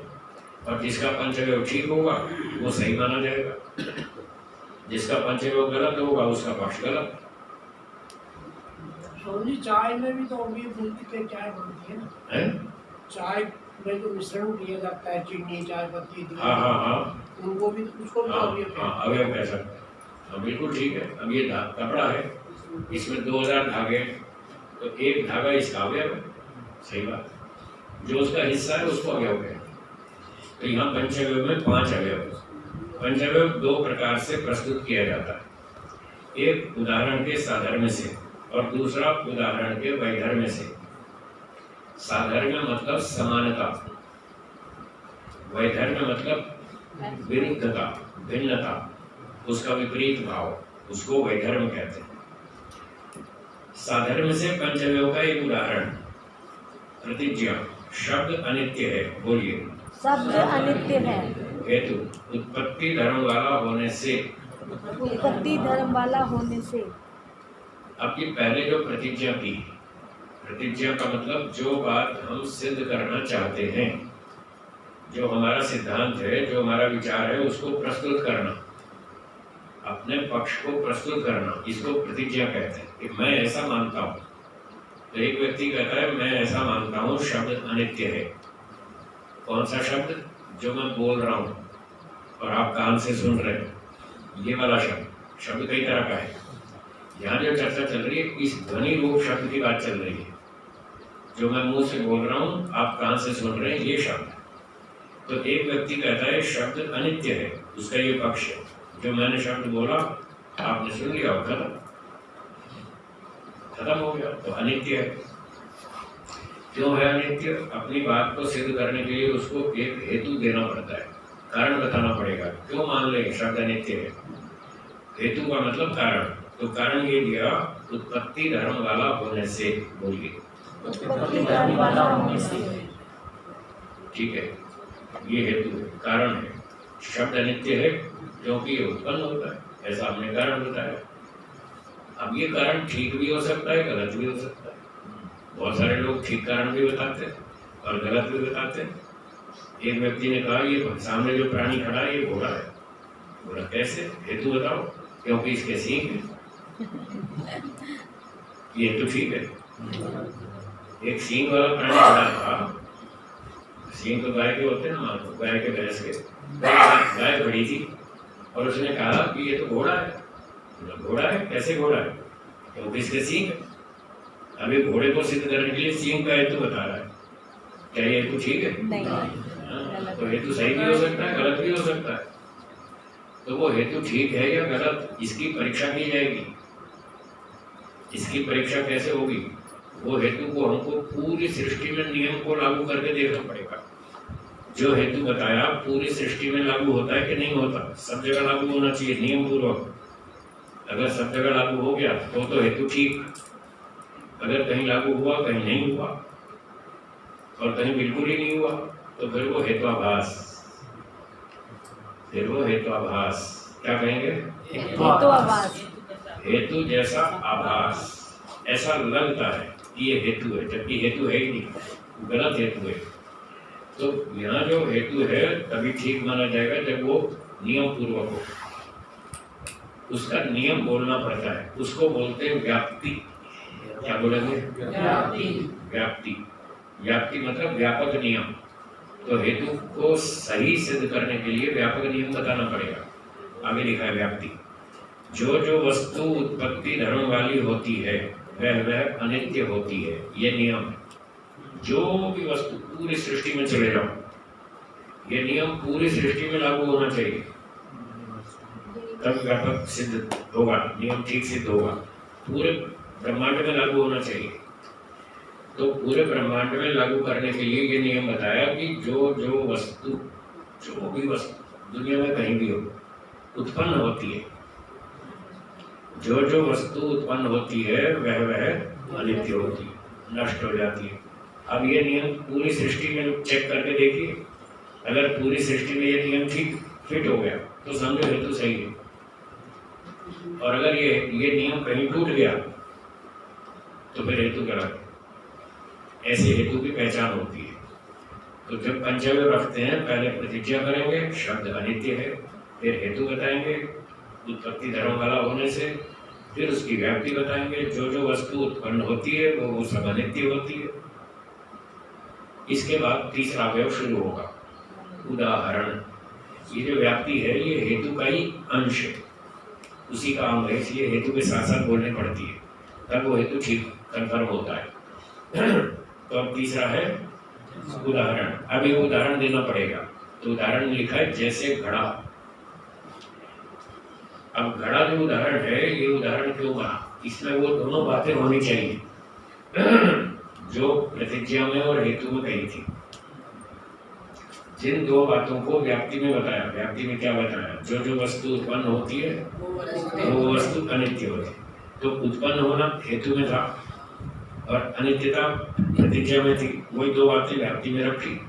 और जिसका पंचअवयव ठीक होगा वो सही माना जाएगा, जिसका पंचअवयव गलत होगा उसका पक्ष गलत। जी चाय में भी तो अभी मिलती है, चाय बनती है ना, चाय में जो मिश्रण दिया जाता है, चीनी, चाय पत्ती, हाँ, उनको भी, उसको भी अवयव कह सकते हैं। बिल्कुल ठीक है। अब ये कपड़ा है, इसमें 2000 धागे, तो एक धागा इसका अवयव है। सही बात, जो उसका हिस्सा है उसको अवयव है। तो यहाँ पंचअवयव में 5 अवयव। पंचअवयव 2 प्रकार से प्रस्तुत किया जाता है, एक उदाहरण के साधर्म्य से और दूसरा उदाहरण के वैधर्म्य से। साधर्म्य मतलब समानता, वैधर्म्य मतलब विरुद्धता, भिन्नता, उसका विपरीत भाव, उसको वैधर्म्य कहते हैं। साधर्म्य से पंचअवयव का एक उदाहरण, प्रतिज्ञा, शब्द अनित्य है, बोलिए। शब्द अनित्य है। हेतु, उत्पत्ति धर्म वाला होने से। उत्पत्ति धर्म वाला होने से। अब ये पहले जो प्रतिज्ञा की, प्रतिज्ञा का मतलब जो बात हम सिद्ध करना चाहते हैं, जो हमारा सिद्धांत है, जो हमारा विचार है, उसको प्रस्तुत करना, अपने पक्ष को प्रस्तुत करना, इसको प्रतिज्ञा कहते हैं कि मैं ऐसा मानता हूँ। तो एक व्यक्ति कहता है मैं ऐसा मानता हूँ शब्द अनित्य है। कौन सा शब्द? जो मैं बोल रहा हूँ और आप कान से सुन रहे हो, ये वाला शब्द। शब्द कई तरह का है। यहाँ जो चर्चा चल रही है इस ध्वनि रूप शब्द की बात चल रही है। जो मैं मुंह से बोल रहा हूँ, आप कान से सुन रहे हैं, ये शब्द। तो एक व्यक्ति कहता है शब्द अनित्य है, उसका ये पक्ष है। जो मैंने शब्द बोला आपने सुन लिया, खत्म हो गया, तो अनित्य है। क्यों है अनित्य? अपनी बात को सिद्ध करने के लिए उसको एक हेतु देना पड़ता है, कारण बताना पड़ेगा। क्यों मान ले शब्द अनित्य है? हेतु का मतलब कारण। तो कारण ये दिया, उत्पत्ति धर्म वाला होने से। बोलिए। उत्पत्ति धर्म वाला होने से। ठीक है, ये हेतु है, कारण है। शब्द अनित्य है क्योंकि ये उत्पन्न होता है, ऐसा हमने कारण बताया। अब ये कारण ठीक भी हो सकता है, गलत भी हो सकता है। बहुत सारे लोग ठीक कारण भी बताते हैं और गलत भी बताते हैं। एक व्यक्ति ने कहा ये सामने जो प्राणी खड़ा है ये घोड़ा है। बोला कैसे? हेतु बताओ। क्योंकि इसके सींग है। ये तो ठीक है। एक सींग वाला प्राणी खड़ा था। सींग तो गाय के होते हैं ना, मानो गाय के, भैंस के। गाय खड़ी थी और उसने कहा कि ये तो घोड़ा है। घोड़ा है? कैसे घोड़ा है? क्योंकि इसके सींग है। अभी घोड़े को सिद्ध करने के लिए सींग का हेतु बता रहा है। क्या ये हेतु ठीक है? नहीं। तो हेतु सही भी हो सकता है, गलत भी हो सकता है। तो वो हेतु ठीक है या गलत, इसकी परीक्षा की जाएगी। इसकी परीक्षा कैसे होगी? वो हेतु को हमको पूरी सृष्टि में नियम को लागू करके देखना पड़ेगा। जो हेतु बताया पूरी सृष्टि में लागू होता है कि नहीं होता? सब जगह लागू होना चाहिए नियम पूर्वक। अगर सब जगह लागू हो गया तो हेतु ठीक, अगर कहीं लागू हुआ कहीं नहीं हुआ और कहीं बिल्कुल ही नहीं हुआ तो फिर वो हेत्वाभास। फिर वो हेत्वाभास क्या कहेंगे? हेतुआभास। हेतु जैसा आभास, ऐसा लगता है कि ये हेतु है, जबकि हेतु है ही नहीं, गलत हेतु है। तो यहाँ जो हेतु है तभी ठीक माना जाएगा जब वो नियम पूर्वक हो। उसका नियम बोलना पड़ता है, उसको बोलते हैं व्याप्ति। क्या बोलेंगे? व्याप्ति। व्याप्ति मतलब व्यापक नियम। तो हेतु को सही सिद्ध करने के लिए व्यापक नियम बताना पड़ेगा। आगे लिखा है व्याप्ति। जो जो वस्तु उत्पत्ति धर्म वाली होती है वह अनित्य होती है, ये नियम है। जो भी वस्तु पूरी सृष्टि में चले जाओ, ये नियम पूरी सृष्टि में लागू होना चाहिए, तब व्यापक सिद्ध होगा, नियम ठीक सिद्ध होगा। पूरे ब्रह्मांड में लागू होना चाहिए। तो पूरे ब्रह्मांड में लागू करने के लिए ये नियम बताया कि जो जो वस्तु, जो भी वस्तु दुनिया में कहीं भी हो उत्पन्न होती है, जो जो वस्तु उत्पन्न होती है वह अनित्य होती है, नष्ट हो जाती है। अब ये नियम पूरी सृष्टि में चेक करके देखिए, अगर पूरी सृष्टि में ये नियम ठीक फिट हो गया तो समझो हेतु सही है। और अगर ये नियम कहीं टूट गया तो फिर हेतु गलत। ऐसे हेतु की पहचान होती है। तो जब पंचव्य रखते हैं पहले प्रतिज्ञा करेंगे शब्द अनित्य है, फिर हेतु बताएंगे उत्पत्ति धर्म वाला होने से, फिर उसकी व्याप्ति बताएंगे जो जो वस्तु उत्पन्न होती है वो सब अनित्य होती है। इसके बाद तीसरा अवयव शुरू होगा, उदाहरण। ये जो व्याप्ति है ये हेतु का ही अंश है, उसी का अंग है, इसलिए हेतु के साथ साथ बोलनी पड़ती है, तब वो हेतु ठीक कन्फर्म होता है। तो अब तीसरा है उदाहरण। अब ये उदाहरण देना पड़ेगा। तो उदाहरण में लिखा है जैसे घड़ा। अब घड़ा जो उदाहरण है ये उदाहरण क्यों बना? इसमें वो दोनों बातें होनी चाहिए जो प्रतिज्ञा में और हेतु में कही थी। जिन दो बातों को व्याप्ति में बताया, व्याप्ति में क्या बताया? जो जो वस्तु उत्पन्न होती है वो वस्तु अनित्य होती है। तो उत्पन्न होना हेतु में था और अनित्यता प्रतिज्ञा में थी, वही दो बातें व्याप्ति में रखी।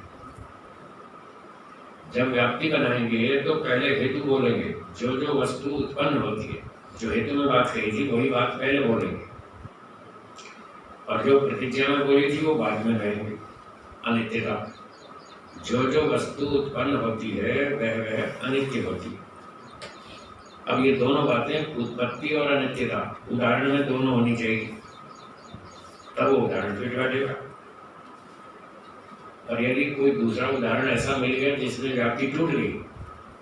जब व्याप्ति बनाएंगे तो पहले हेतु बोलेंगे, जो जो वस्तु उत्पन्न होती है, जो हेतु में बात कही थी वही बात पहले बोलेंगे, और जो प्रतिज्ञा में बोली थी वो बाद में कहेंगे। अनित्यता, जो जो वस्तु उत्पन्न होती है वह अनित्य होती है। अब ये दोनों बातें उत्पत्ति और अनित्यता उदाहरण में दोनों होनी चाहिए, तब वो उदाहरण फिट बैठेगा। और यदि कोई दूसरा उदाहरण ऐसा मिल गया जिसमें व्याप्ति टूट गई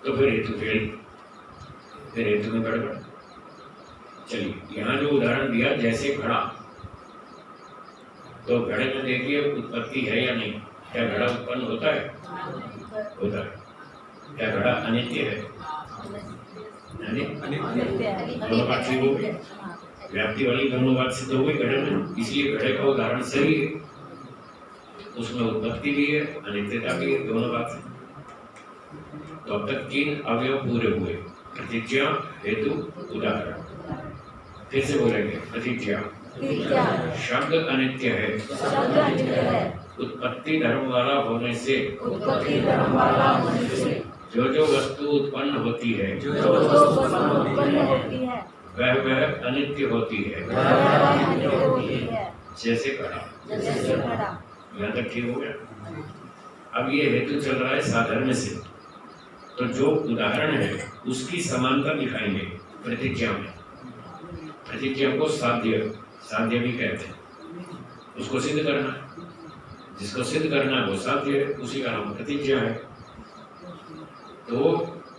तो फिर हेतु फेल, फिर हेतु में गड़बड़। चलिए यहाँ जो उदाहरण दिया जैसे घड़ा, तो घड़े में देखिए उत्पत्ति है या नहीं? क्या घड़ा उत्पन्न होता है? होता है। क्या घड़ा अनित्य है? दोनों बात ठीक हो गई, व्याप्ति वाली दोनों बात सिद्ध हो गई घड़े में, इसलिए घड़े का उदाहरण सही है। उसमें उत्पत्ति भी है अनित्यता भी है, दोनों बात है। तो अब तक 3 अवयव पूरे हुए, प्रतिज्ञा हेतु उदाहरण। फिर से बोलेंगे प्रतिज्ञा शब्द अनित्य है, शब्द अनित्य है, उत्पत्ति धर्म वाला होने से, उत्पत्ति धर्म वाला होने से, जो जो वस्तु उत्पन्न होती है, जो जो वस्तु उत्पन्न होती है वह अनित्य होती है, वह अनित्य होती है, जैसे घड़ा। जैसे घड़ा। यहाँ तक ठीक हो गया। अब ये हेतु चल रहा है साधर्म से, तो जो उदाहरण है उसकी समानता दिखाएंगे प्रतिज्ञा में। प्रतिज्ञा को साध्य भी कहते हैं, उसको सिद्ध करना है, जिसको सिद्ध करना है वो साध्य है, उसी का नाम प्रतिज्ञा है। तो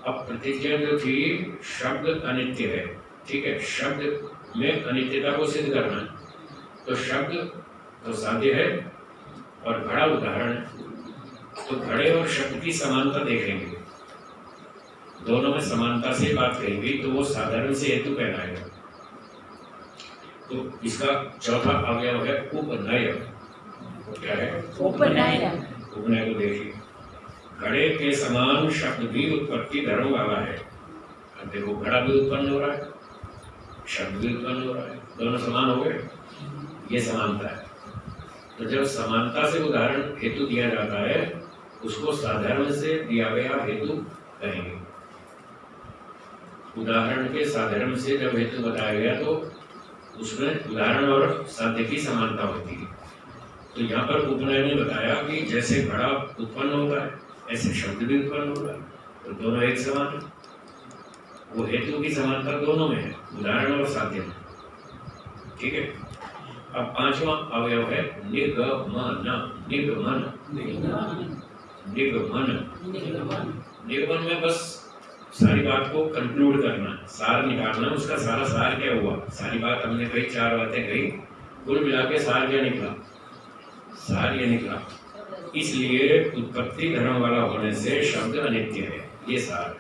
अब प्रतिज्ञा जो थी शब्द अनित्य है, ठीक है, शब्द में अनित्यता को सिद्ध करना है, तो शब्द तो साध्य है और घड़ा उदाहरण है। तो घड़े और शब्द की समानता देखेंगे। दोनों में समानता से बात कहेंगी तो वो साधारण से हेतु कहलाएगा। तो इसका चौथा अवयव है उपनय। क्या है? उपनय। उपनय को देखिए, घड़े के समान शब्द भी उत्पत्ति धर्म वाला है। अब देखो, घड़ा भी उत्पन्न हो रहा है, शब्द भी उत्पन्न हो रहा है, दोनों समान हो गए, ये समानता है। तो जब समानता से उदाहरण हेतु दिया जाता है उसको साधारण से दिया गया हेतु कहेंगे। उदाहरण के साधारण से जब हेतु बताया गया तो उसमें उदाहरण और साध्य की समानता होती है। तो यहाँ पर उपनय ने बताया कि जैसे घड़ा उत्पन्न होता है ऐसे शब्द भी उत्पन्न होता है, तो दोनों एक समान है। वो हेतु की समानता दोनों में है, उदाहरण और साध्य में। ठीक है। अब पांचवा अवयव है निगमन। निगमन निगमन निगमन में बस सारी बात को कंक्लूड करना, सार निकालना, उसका सारा सार क्या हुआ। सारी बात हमने कही, 4 बातें कही, कुल मिला के सार क्या निकला? सार ये निकला। इसलिए उत्पत्ति धर्म वाला होने से शब्द अनित्य है, ये सार।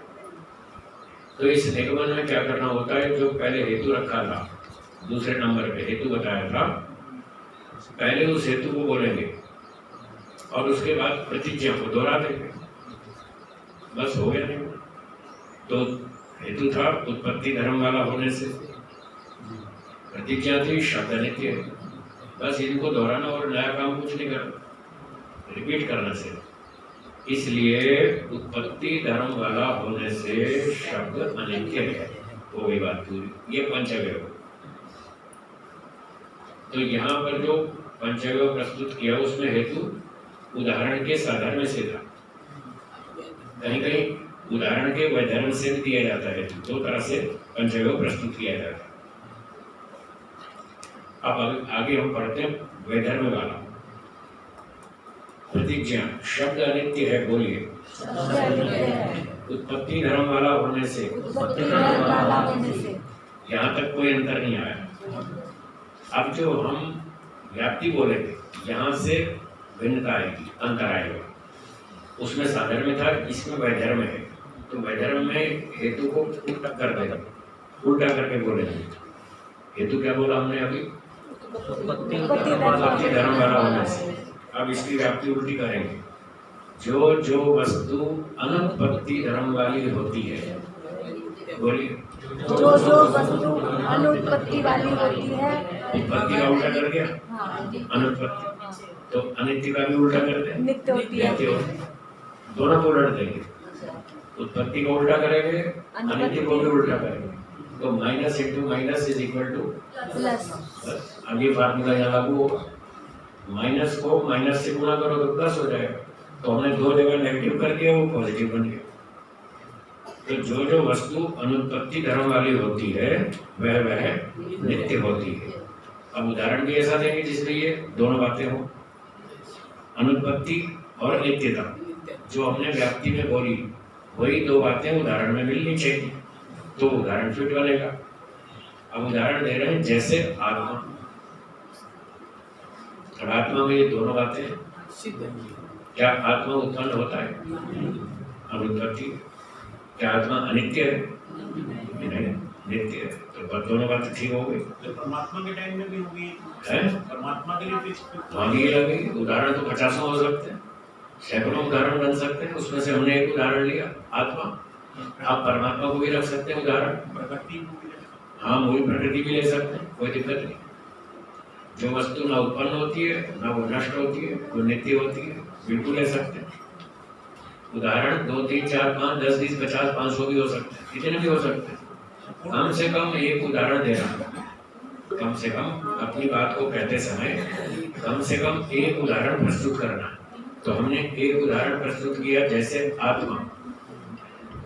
तो इस निगमन में क्या करना होता है? जो पहले हेतु रखा था, दूसरे नंबर पे हेतु बताया था, पहले उस हेतु को बोलेंगे और उसके बाद प्रतिज्ञा को दोहरा देंगे, बस हो गया। नहीं तो हेतु था उत्पत्ति धर्म वाला होने से, प्रतिज्ञा थी शब्द अनित्य है, बस इनको दोहराना और नया काम कुछ नहीं करना, रिपीट करना से। इसलिए उत्पत्ति धर्म वाला होने से शब्द अनित्य है, हो गई बात पूरी। ये पंचअवयव। तो यहाँ पर जो पंचअवयव प्रस्तुत किया उसमें हेतु उदाहरण के साधारण से था, कहीं कहीं उदाहरण के वैधर्म से भी दिया जाता है। दो तरह से पंचअवयव प्रस्तुत किया जाता है। अब आगे हम पढ़ते हैं वैधर्म वाला। प्रतिज्ञा शब्द अनित्य है, बोलिए। उत्पत्ति धर्म वाला होने से, यहाँ तक कोई अंतर नहीं आया। अब जो हम व्याप्ति बोलेंगे यहाँ से भिन्नता आएगी, अंतर आएगा। उसमें साधर्म था, इसमें वैधर्म है। तो वैधर्म में हेतु को उल्टा कर देगा, उल्टा करके बोलेंगे। हेतु क्या बोला हमने अभी? उत्पत्ति धर्म वाला होने से। अब इसकी व्याप्ति उल्टी करेंगे। जो जो वस्तु अनुत्पत्ति धर्म वाली होती है, बोलिए। जो जो वस्तु अनुत्पत्ति वाली होती है, उत्पत्ति का उल्टा कर दिया, अनुत्पत्ति। तो अनित्य का भी उल्टा कर दे, नित्य होती है। दोनों को उलट देंगे। उत्पत्ति को उल्टा करेंगे, अनित्य को भी उल्टा करेंगे। तो minus into minus is equal two plus. अब ये फार्मूला यहाँ लागू होगा। माइनस को माइनस से गुणा करो तो प्लस हो जाएगा। तो हमने दो जगह नेगेटिव कर दिया, वो पॉजिटिव बन गया। तो जो जो वस्तु अनुत्पत्ति धर्म वाली होती है वह नित्य होती है। अब उदाहरण भी ऐसा देंगे जिसमें ये दोनों बातें हो, अनुत्पत्ति और नित्यता। जो हमने व्याप्ति में बोली वही दो बातें उदाहरण में मिलनी चाहिए, तो उदाहरण फिट बनेगा। अब उदाहरण दे रहे हैं जैसे आत्मा। अब आत्मा में ये दोनों बातें, क्या आत्मा उत्पन्न होता है? अनुत्पत्ति। क्या आत्मा अनित्य है? नहीं, नित्य है। तो दोनों बातें ठीक हो गई। तो परमात्मा के टाइम में भी होगी, परमात्मा के लिए फिक्स लगेगी। उदाहरण तो 50 हो सकते हैं, सैकड़ों उदाहरण बन सकते हैं। उसमें से हमने एक उदाहरण लिया आत्मा। आप परमात्मा को भी रख सकते हैं उदाहरण, प्रकृति। हाँ, मूल प्रकृति भी ले सकते हैं, कोई दिक्कत नहीं। जो वस्तु ना उत्पन्न होती है ना वो नष्ट होती है, वो नित्य होती है, बिल्कुल ले सकते हैं। उदाहरण 2, 3, 4, 5, 10, 20, 50, 500 भी हो सकते हैं, कितने भी हो सकते हैं। कम से कम एक उदाहरण देना, कम से कम अपनी बात को कहते समय कम से कम एक उदाहरण प्रस्तुत करना। तो हमने एक उदाहरण प्रस्तुत किया, जैसे आत्मा।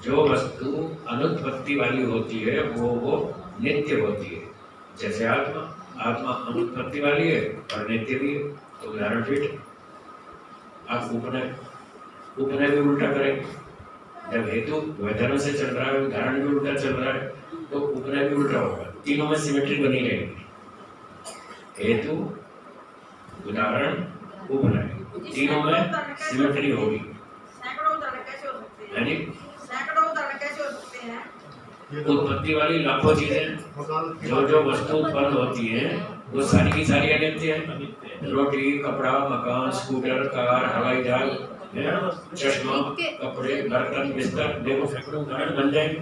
जो वस्तु अनुत्पत्ति वाली होती है वो नित्य होती है। जैसे आत्मा अनुत्पत्ति वाली है और नित्य भी है, तो उदाहरण फिट। आप उपनय भी उल्टा करेंगे। जब हेतु वैधर्म से चल रहा है, उदाहरण भी उल्टा चल रहा है, तो उपनय भी उल्टा होगा। तीनों में सिमेट्री बनी रहेगी। हेतु, उदाहरण, उपनय, तीनों में सिमेट्री होगी। सैकड़ों उदाहरण कैसे हो सकते हैं? यानी सैकड़ों उदाहरण कैसे हो उत्पत्ति वाली लाखों चीजें, जो वस्तु उत्पन्न होती है वो सारी की सारी अनित्य है। रोटी, कपड़ा, मकान, स्कूटर, कार, हवाई जहाज, चश्मा, कपड़े, बर्तन, बिस्तर, देखो सैकड़ों उदाहरण बन जाएंगे।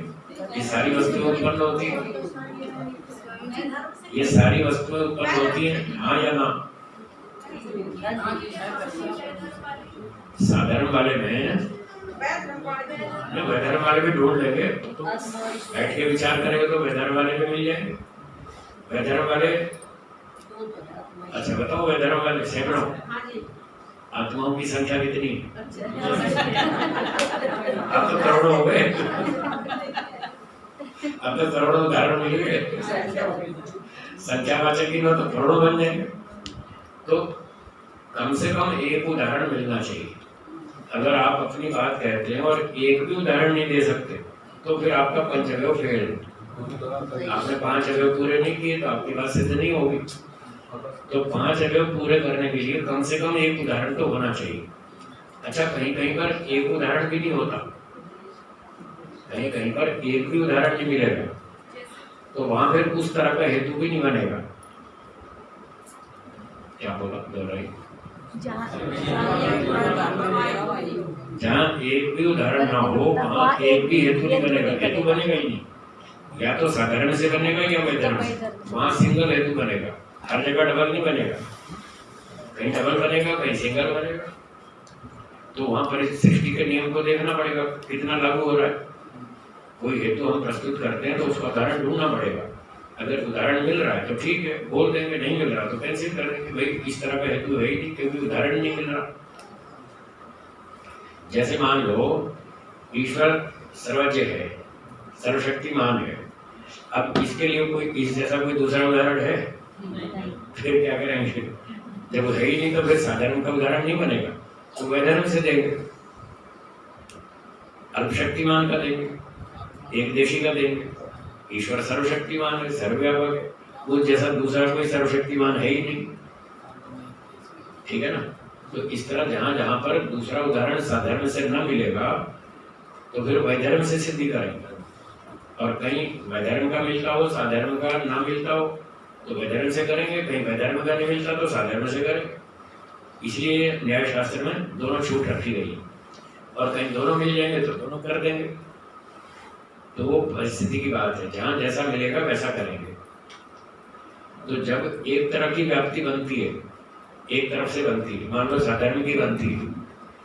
ये सारी वस्तुएं उत्पन्न होती है, ये सारी वस्तुएं उत्पन्न होती हैं, हाँ या ना? साधारण वाले में वैधर्म वाले भी ढूंढ लेंगे, तो बैठ के विचार करेंगे तो वैधर्म वाले भी मिल जाएंगे। वैधर्म वाले, अच्छा बताओ, वैधर्म वाले सैकड़ों, आत्माओं की संख्या कितनी? अब तो करोड़ों हो गए, अब तो करोड़ों उदाहरण मिल गए। संख्यावाचक की हो तो करोड़ों बन जाएंगे। तो कम से कम एक उदाहरण मिलना चाहिए। अगर आप अपनी बात कहते हैं और एक भी उदाहरण नहीं दे सकते तो फिर आपका पंचअवयव फेल। आपने 5 अवयव पूरे नहीं किए तो आपकी बात सिद्ध नहीं होगी। तो 5 अवयव पूरे करने के लिए कम से कम एक उदाहरण तो होना चाहिए। अच्छा, कहीं कहीं पर एक उदाहरण भी नहीं होता, कहीं कहीं पर एक भी उदाहरण नहीं मिलेगा, तो वहां फिर उस तरह का हेतु भी नहीं बनेगा। क्या बोला दोहराई? जहाँ एक भी उदाहरण ना हो वहाँ एक भी हेतु नहीं बनेगा, हेतु बनेगा ही नहीं। या तो साधारण से बनेगा या वैधर्म से, वहाँ सिंगल हेतु बनेगा। हर जगह डबल नहीं बनेगा, कहीं डबल बनेगा कहीं सिंगल बनेगा। तो वहाँ पर सृष्टि के नियम को देखना पड़ेगा कितना लागू हो रहा है। कोई हेतु हम प्रस्तुत करते हैं तो उसका उदाहरण ढूंढना पड़ेगा। अगर उदाहरण मिल रहा है तो ठीक है, बोल देंगे, नहीं मिल रहा तो कैंसिल कर देंगे, भाई इस तरह का हेतु है ही नहीं क्योंकि उदाहरण नहीं मिल रहा। जैसे मान लो ईश्वर सर्वज्ञ है, सर्वशक्तिमान है, अब इसके लिए कोई इस जैसा कोई दूसरा उदाहरण है? फिर क्या करेंगे? जब वो है ही नहीं तो फिर साधारण का उदाहरण नहीं बनेगा, तो वैधर्म से देंगे, अल्पशक्तिमान का देंगे, एक देशी का देंगे। ईश्वर सर्वशक्तिमान है, सर्वव्यापक है, उस जैसा दूसरा कोई सर्वशक्तिमान है ही नहीं, ठीक है ना? तो इस तरह जहां जहां पर दूसरा उदाहरण साधारण से न मिलेगा तो फिर वैधर्म से सिद्धि करेंगे। और कहीं वैधर्म का मिलता हो, साधारण का ना मिलता हो तो वैधर्म से करेंगे, कहीं वैधर्म का नहीं मिलता तो साधारण से करेंगे। इसलिए न्याय शास्त्र में दोनों छूट रखी गई, और कहीं दोनों मिल जाएंगे तो दोनों कर देंगे। तो वो परिस्थिति की बात है, जहां जैसा मिलेगा वैसा करेंगे। तो जब एक तरह की व्याप्ति बनती है, एक तरफ से बनती है, मान लो साधारण की बनती है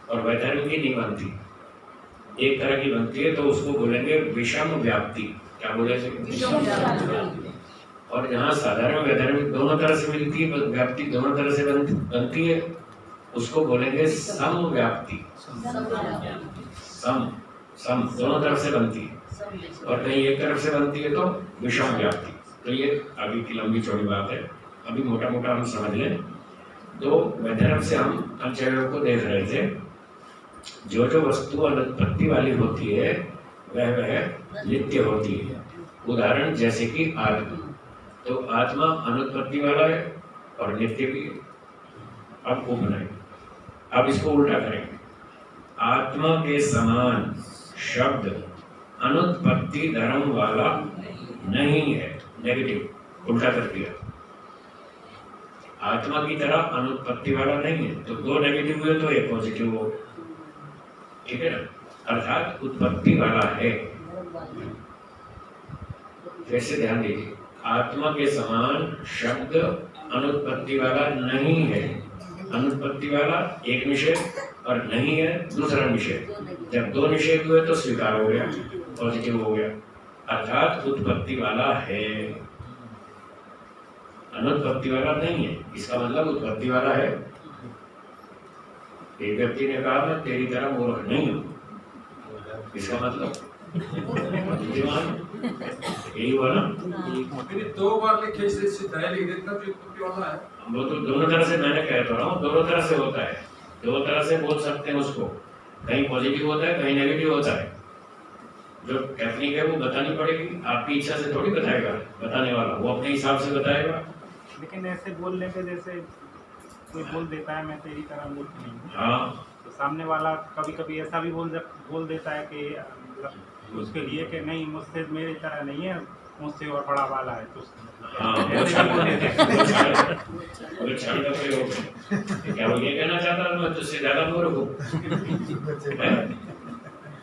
और वैधर्म की नहीं बनती, एक तरह की बनती है तो उसको बोलेंगे विषम व्याप्ति। क्या बोलेंगे? और जहाँ साधारण वैधर्म दोनों तरह से मिलती है, व्याप्ति दोनों तरह से बनती है, उसको बोलेंगे सम व्याप्ति। सम दोनों तरफ से बनती है, और कहीं एक तरफ से बनती है तो विषम व्याप्ति। तो ये अभी की लंबी चौड़ी बात है, अभी मोटा मोटा हम समझ लें। तो वैधर्म से हम पंचअवयव को देख रहे थे। जो जो वस्तु अनुत्पत्ति वाली होती है वह नित्य होती है। उदाहरण जैसे कि आत्मा, तो आत्मा अनुत्पत्ति वाला है और नित्य भी है। अब वो बनाएंगे, अब इसको उल्टा करेंगे। आत्मा के समान शब्द अनुत्पत्ति धर्म वाला नहीं है, नेगेटिव, उल्टा कर दिया। आत्मा की तरह अनुत्पत्ति वाला नहीं है, तो 2 नेगेटिव हुए तो 1 पॉजिटिव हो, ठीक है ना? अर्थात उत्पत्ति वाला है। फिर से ध्यान दीजिए, आत्मा के समान शब्द अनुत्पत्ति वाला नहीं है। अनुत्पत्ति वाला एक निषेध और नहीं है दूसरा निषेध। जब 2 निषेध हुए तो स्वीकार हो गया, पॉजिटिव हो गया, अर्थात उत्पत्ति वाला है, अनुत्पत्ति वाला नहीं है। इसका मतलब उत्पत्ति वाला है। एक व्यक्ति ने कहा मैं तेरी तरह मूर्ख नहीं हूँ, इसका मतलब यही हुआ ना? 2 बार लिखे से सिद्धाय लिख देता तो उत्पत्ति वाला है। वो तो दोनों तरह से, मैंने कह तो रहा हूँ, दोनों तरह से होता है, 2 तरह से बोल सकते हैं उसको। कहीं पॉजिटिव होता है, कहीं नेगेटिव होता है। जो टेक्निक है वो बतानी पड़ेगी, आपकी इच्छा से थोड़ी बताएगा बताने वाला, वो अपने हिसाब से बताएगा। लेकिन ऐसे बोलने पे जैसे कोई बोल देता है मैं तेरी तरह मूर्ख नहीं हूँ, हाँ, तो सामने वाला कभी कभी ऐसा भी बोल देता है कि मतलब उसके लिए कि नहीं मुझसे मेरी तरह नहीं है, मुझसे और बड़ा वाला है, तो हाँ, वो ऐसे भी बोल देते हैं। क्षण का प्रयोग है। क्या वो ये कहना चाहता था मैं तुझसे ज्यादा मूर्ख हूँ?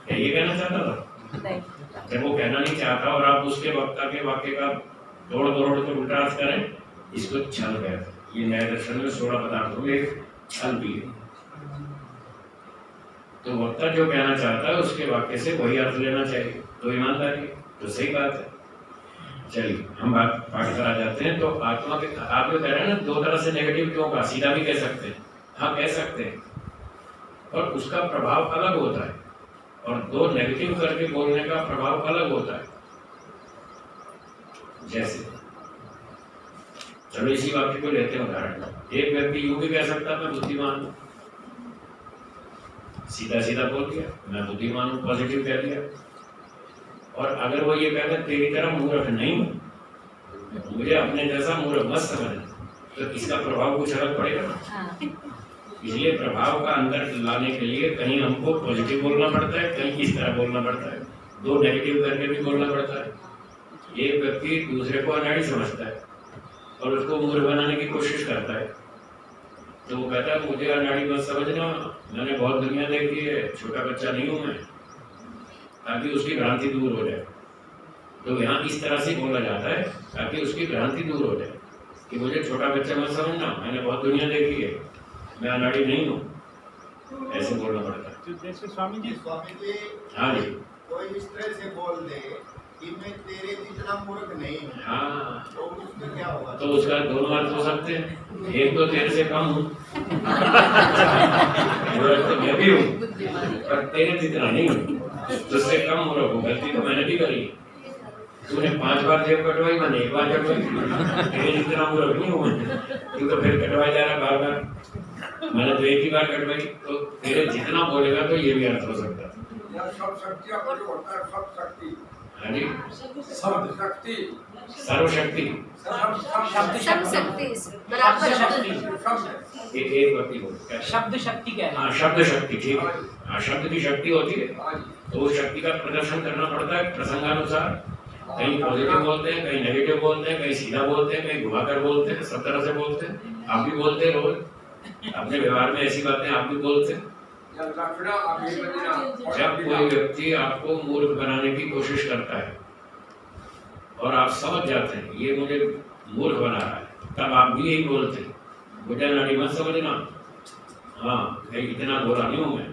क्या ये कहना चाहता था? नहीं। जब वो कहना नहीं चाहता और आप उसके वक्ता के वाक्य का तोड़ मरोड़ के उल्टा अर्थ करें, इसको छल कहते हैं। ये न्याय दर्शन में 16 पदार्थों में एक छल भी है। तो वक्ता जो कहना चाहता है उसके वाक्य से वही अर्थ लेना चाहिए, तो ईमानदारी, तो सही बात है। चलिए हम बात पाठ पर आ जाते हैं। तो आत्मा के आप जो कह रहे हैं ना, दो तरह से नेगेटिव क्यों का, सीधा भी कह सकते हैं, हाँ कह सकते हैं, और उसका प्रभाव अलग होता है, और दो नेगेटिव करके बोलने का प्रभाव अलग होता है। जैसे चलो इसी वाक्य को लेते हैं उदाहरण, एक व्यक्ति यूं भी कह सकता मैं बुद्धिमान हूं, सीधा सीधा बोल दिया मैं बुद्धिमान हूं, पॉजिटिव कह दिया। और अगर वो ये कहता तेरी तरह मूर्ख नहीं हूं, मुझे अपने जैसा मूर्ख मत समझना, तो इसका प्रभाव कुछ अलग पड़ेगा ना। हाँ। इसलिए प्रभाव का अंदर लाने के लिए कहीं हमको पॉजिटिव बोलना पड़ता है, कहीं इस तरह बोलना पड़ता है, दो नेगेटिव करके भी बोलना पड़ता है। एक व्यक्ति दूसरे को अनाड़ी समझता है और उसको मूर्ख बनाने की कोशिश करता है, तो वो कहता है मुझे अनाड़ी मत समझना, मैंने बहुत दुनिया देखी है, छोटा बच्चा नहीं हूँ मैं, ताकि उसकी भ्रांति दूर हो जाए। तो यहाँ इस तरह से बोला जाता है ताकि उसकी भ्रांति दूर हो जाए कि मुझे छोटा बच्चा मत समझना, मैंने बहुत दुनिया देखी है, मैं अनाड़ी नहीं हूँ, ऐसे बोलना पड़ता है। तो जैसे स्वामी जी हाँ जी, कोई इस तरह से बोल दे कि मैं तेरे जितना मूर्ख नहीं हूँ, हाँ, तो उसमें क्या होगा? तो उसका दोनों अर्थ हो सकते हैं। एक तो तेरे से कम हूँ, मूर्ख तो मैं भी हूँ, पर तेरे जितना नहीं हूँ, तुझसे कम मूर्ख हूँ। गलती तो मैंने भी करी, तूने 5 बार जेब कटवाई, मैंने 1 बार कटवाई, तेरे जितना मूर्ख नहीं हूँ, तू तो फिर कटवाई जा रहा बार बार, मैंने तो एक ही बार कटवाई। तो तेरे जितना बोलेगा तो ये भी अर्थ हो सकता है। सब शक्ति आपको जो होता है, सब शक्ति, हाँ जी, सब शक्ति, सर्वशक्ति, सब शक्ति बराबर सब एक व्यक्ति बोल शब्द शक्ति कह रहे हैं। हाँ, शब्द शक्ति, ठीक है। हाँ, शब्द की शक्ति होती है, तो उस शक्ति का प्रदर्शन करना पड़ता है प्रसंगानुसार। कहीं पॉजिटिव बोलते हैं, कहीं नेगेटिव बोलते हैं, कहीं सीधा बोलते हैं, कहीं घुमाकर बोलते हैं, सब तरह से बोलते हैं। आप भी बोलते हैं रोज, अपने व्यवहार में ऐसी बातें आप भी बोलते हैं। जब कोई व्यक्ति आपको मूर्ख बनाने की कोशिश करता है और आप समझ जाते हैं ये मुझे मूर्ख बना रहा है, तब आप भी यही बोलते हैं, मुझे नाड़ी मत समझना, हाँ भाई इतना गोरा नहीं हूँ मैं,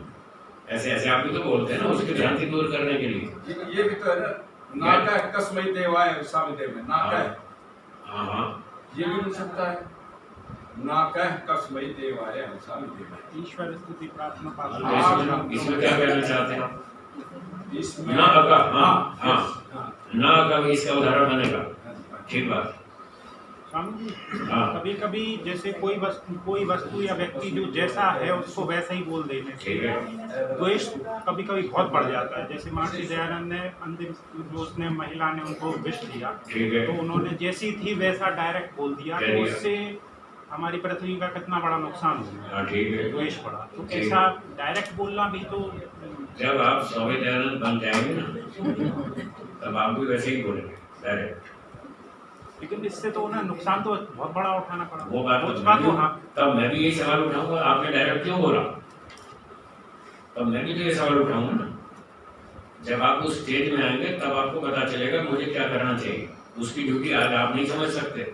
ऐसे ऐसे आप भी तो बोलते हैं ना, उसकी भ्रांति दूर करने के लिए। ये भी तो है ना, ना कह कसमई देवाय स्वामी देव में, ना कह, हाँ हाँ, ये भी मिल सकता है, ना कह कसमई देवाय स्वामी देव। ईश्वर स्तुति प्रार्थना तो पाठ इसमें क्या कहना चाहते हैं आप? इसमें ना अका, हाँ हाँ, ना अका इसका उदाहरण बनेगा, ठीक बात। स्वामी जी हाँ। कभी कभी जैसे कोई वस्तु या व्यक्ति जो जैसा है उसको वैसा ही बोल देने ठीक से है, द्वेष कभी कभी बहुत बढ़ जाता है। जैसे महर्षि दयानंद ने अंतिम जो उसने महिला ने उनको विष दिया, ठीक है, तो उन्होंने जैसी थी वैसा डायरेक्ट बोल दिया, कह तो दिया। उससे हमारी पृथ्वी का कितना बड़ा नुकसान हो गया, हाँ ठीक है। द्वेष बढ़ा। तो ठीक है। ऐसा डायरेक्ट बोलना भी तो जब आप स्वामी दयानंद बन जाएंगे ना, तब आप भी वैसे ही बोलेंगे डायरेक्ट। लेकिन इससे तो उन्हें नुकसान तो बहुत बड़ा उठाना पड़ा। वो बात उसका तो हाँ, तब मैं भी यही सवाल उठाऊंगा, आपने डायरेक्ट क्यों बोला, तब मैं भी तो ये सवाल उठाऊंगा ना। जब आप उस स्टेज में आएंगे तब आपको पता चलेगा मुझे क्या करना चाहिए। उसकी ड्यूटी आज आप नहीं समझ सकते।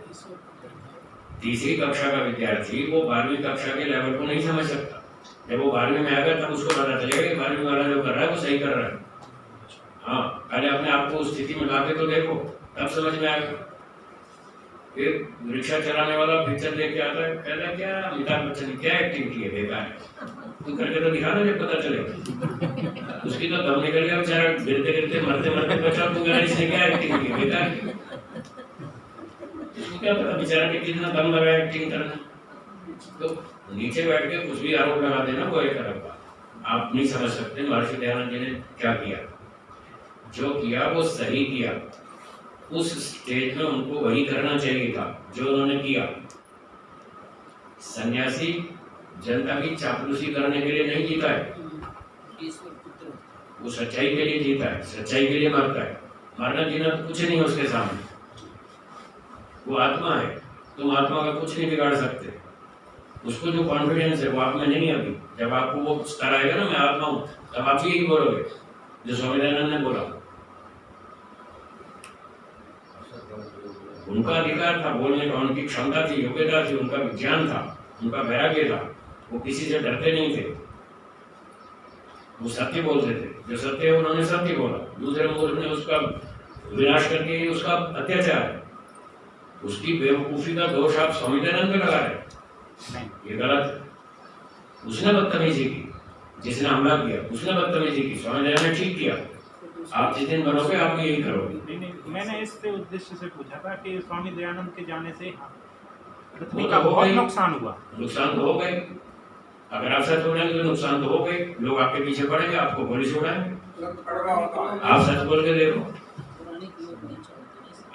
तीसरी कक्षा का विद्यार्थी वो 12वीं कक्षा के लेवल को नहीं समझ सकता। जब वो 12वीं में आएगा तब उसको पता चलेगा कि 12वीं वाला जो कर रहा है वो सही कर रहा है। हाँ, पहले अपने आप को उस स्थिति में लाके तो देखो, तब समझ में आएगा। एक रिक्शा चलाने वाला पिक्चर देख के आता है, कहता है क्या अमिताभ बच्चन ने क्या एक्टिंग की है, बेकार है, तू करके तो दिखा ना जब पता चलेगा। उसकी तो दम निकल गया बेचारा, गिरते गिरते मरते मरते बचा, तू कह रहा इसने क्या एक्टिंग की है, बेकार है। क्या पता बेचारा के कितना दम लगा एक्टिंग करना। तो नीचे बैठ के कुछ भी आरोप लगा देना वो एक अलग बात। आप नहीं समझ सकते महर्षि दयानंद जी ने क्या किया, जो किया वो सही किया। उस स्टेज में उनको वही करना चाहिए था जो उन्होंने किया। सन्यासी जनता की चापलूसी करने के लिए नहीं जीता है, वो सच्चाई के लिए जीता है, सच्चाई के लिए मरता है। मरना जीना तो कुछ नहीं है उसके सामने, वो आत्मा है, तुम आत्मा का कुछ नहीं बिगाड़ सकते। उसको जो कॉन्फिडेंस है वो आप में नहीं है अभी। जब आपको वो स्तर आएगा ना मैं आत्मा हूँ, तब आप यही बोलोगे जो स्वामी दयानंद ने बोला। उनका अधिकार था बोलने का, उनकी क्षमता थी, योग्यता थी, उनका विज्ञान था, उनका वैराग्य था, वो किसी से डरते नहीं थे, वो सत्य बोलते थे। जो सत्य है उन्होंने सत्य बोला, दूसरे मूर्ख ने उसका विनाश करके उसका अत्याचार है। उसकी बेवकूफी का दोष आप स्वामी दयानंद पे लगा रहे, ये गलत है। उसने बदतमीजी की, जिसने हमला किया उसने बदतमीजी की, स्वामी दयानंद ने ठीक किया। आप जिस दिन बनोगे आप यही करोगे। नहीं, मैंने इस उद्देश्य से पूछा था कि स्वामी दयानंद के जाने से पृथ्वी वो का तो बहुत हो नुकसान हुआ। नुकसान तो हो गए, अगर आप सच बोलेंगे तो नुकसान तो हो गए। लोग आपके पीछे पड़ेंगे, आपको गोली से उड़ाएंगे। आप सच बोल के देखो,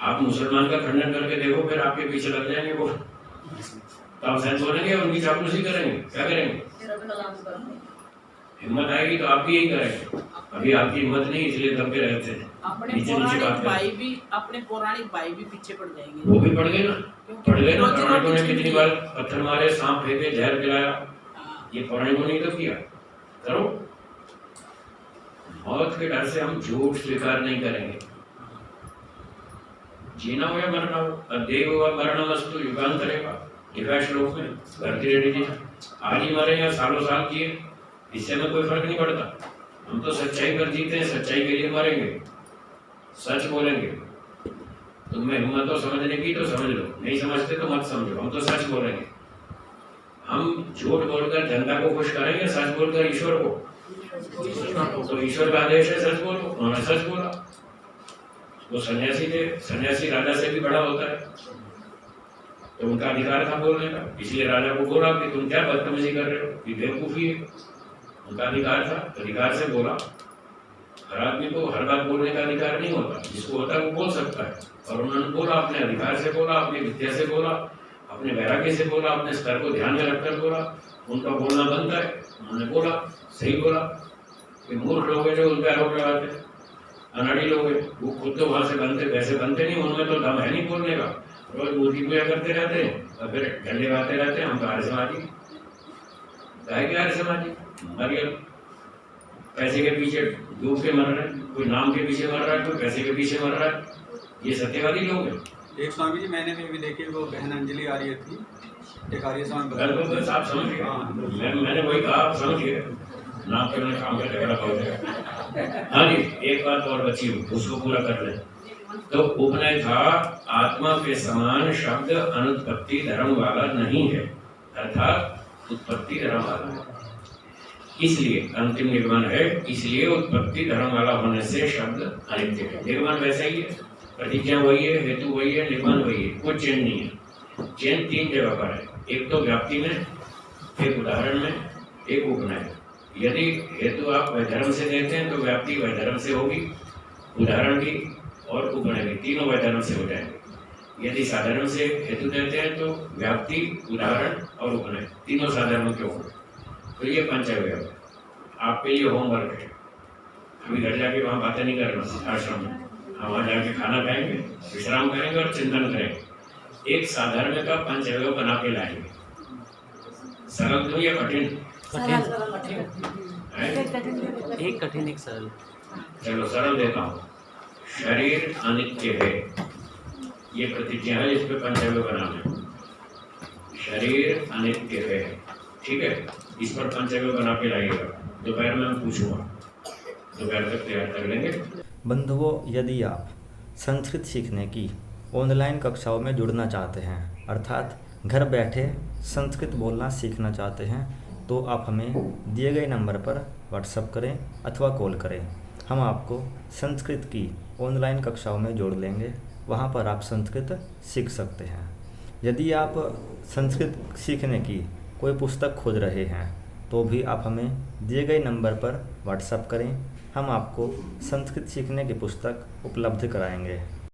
आप मुसलमान का खंडन करके देखो, फिर आपके पीछे लग जाएंगे वो, तो आप सच बोलेंगे, उनकी चापलूसी करेंगे, क्या करेंगे? हिम्मत आएगी तो आप भी यही करेंगे। अभी आपकी हिम्मत नहीं, इसलिए दबके रहते हैं, अपने नीचे नीचे बात पौराणिक भाई करते। भी अपने पौराणिक भाई भी पीछे पड़ जाएंगे। वो भी पड़ गए ना, पड़ गए ना। रोजी पौराणिकों ने रोटी कितनी बार पत्थर मारे, सांप फेंके, जहर पिलाया, ये पौराणिकों ने तो किया। करो, मौत के डर से हम झूठ स्वीकार नहीं करेंगे। जीना हो या मरना हो, अद्यैव वा मरणमस्तु युगांतरेवा, लिखा श्लोक में। भरती रेड्डी जी, आज ही मरे या सालों साल जिए, इससे हमें कोई फर्क नहीं पड़ता। हम तो सच्चाई पर जीते हैं, सच्चाई के लिए मरेंगे, सच बोलेंगे। तुम्हें हिम्मत हो समझने की तो समझ लो, नहीं समझते तो मत समझो, हम तो सच बोलेंगे। हम झूठ बोलकर जनता को खुश करेंगे, सच बोलकर ईश्वर को। तो ईश्वर का आदेश है सच बोलो, उन्होंने सच बोला। वो सन्यासी थे, सन्यासी राजा से भी बड़ा होता है, तो उनका अधिकार था बोलने का, इसलिए राजा को बोला कि तुम क्या बदतमीजी कर रहे हो, ये बेवकूफी है। उनका अधिकार था, अधिकार से बोला। हर आदमी को हर बात बोलने का अधिकार नहीं होता, जिसको होता है वो बोल सकता है, और उन्होंने बोला, अपने अधिकार से बोला, अपनी विद्या से बोला, अपने वैराग्य से बोला, अपने स्तर को ध्यान में रखकर बोला। उनका बोलना बनता है, उन्होंने बोला, सही बोला। कि मूर्ख लोग हैं जो उन पर आरोप लगाते हैं, अनाड़ी लोग हैं, वो खुद तो वहां से बनते वैसे बनते नहीं, उनमें तो दम है नहीं बोलने का, रोज मूर्ति पूजा करते रहते हैं और फिर डंडे गाते रहते हैं। हम तो आर्य समाजी, गाय के आर्य समाजी, मरियम पैसे के पीछे डूब के मर रहे हैं, कोई नाम के पीछे मर रहा है, कोई पैसे के पीछे मर रहा है, ये सत्यवादी लोग हैं। एक स्वामी जी मैंने भी देखी, वो बहन अंजलि आर्य थी, एक आर्य समाज बस आप समझ गए, मैंने वही कहा, आप समझ गए, नाम के मैंने काम का झगड़ा बहुत है। हाँ जी, एक बात और बची हुई, उसको पूरा कर ले। तो उपनय था, आत्मा के समान शब्द अनुत्पत्ति धर्म वाला नहीं है, अर्थात उत्पत्ति धर्म वाला है। इसलिए अंतिम निर्माण है, इसलिए उत्पत्ति धर्म वाला होने से शब्द अनित्य है। निर्माण वैसा ही है, प्रतिज्ञा वही है, हेतु वही है, निर्माण वही है, कोई चेंज नहीं है। चेंज तीन जगह पर है, एक तो व्याप्ति में, एक उदाहरण में, एक उपनय। यदि हेतु आप वैधर्म से देते हैं तो व्याप्ति वैधर्म से होगी, उदाहरण भी और उपनय भी, तीनों वैधर्म से हो जाएंगे। यदि साधारण से हेतु देते हैं तो व्याप्ति, उदाहरण और उपनय तीनों साधारण के होंगे। तो ये पंचअवयव आपके लिए होमवर्क है। अभी घर जाके वहाँ बातें नहीं करना आश्रम में, हम वहाँ जाके खाना खाएंगे, विश्राम करेंगे और चिंतन करेंगे। एक साधारण का पंचअवयव बना के लाएंगे। सरल तो या कठिन? एक कठिन एक सरल। चलो सरल देता हूँ। शरीर अनित्य है, ये प्रतिज्ञा है, इस पे पंचअवयव बनाना है। शरीर अनित्य है, ठीक है, इस पर पंचअवयव बना के लाइएगा। दोपहर में मैं पूछूंगा, दोपहर तक तैयार कर लेंगे। बंधुओं, यदि आप संस्कृत सीखने की ऑनलाइन कक्षाओं में जुड़ना चाहते हैं, अर्थात घर बैठे संस्कृत बोलना सीखना चाहते हैं, तो आप हमें दिए गए नंबर पर व्हाट्सएप करें अथवा कॉल करें। हम आपको संस्कृत की ऑनलाइन कक्षाओं में जोड़ लेंगे, वहाँ पर आप संस्कृत सीख सकते हैं। यदि आप संस्कृत सीखने की कोई पुस्तक खोज रहे हैं तो भी आप हमें दिए गए नंबर पर व्हाट्सएप करें, हम आपको संस्कृत सीखने की पुस्तक उपलब्ध कराएंगे।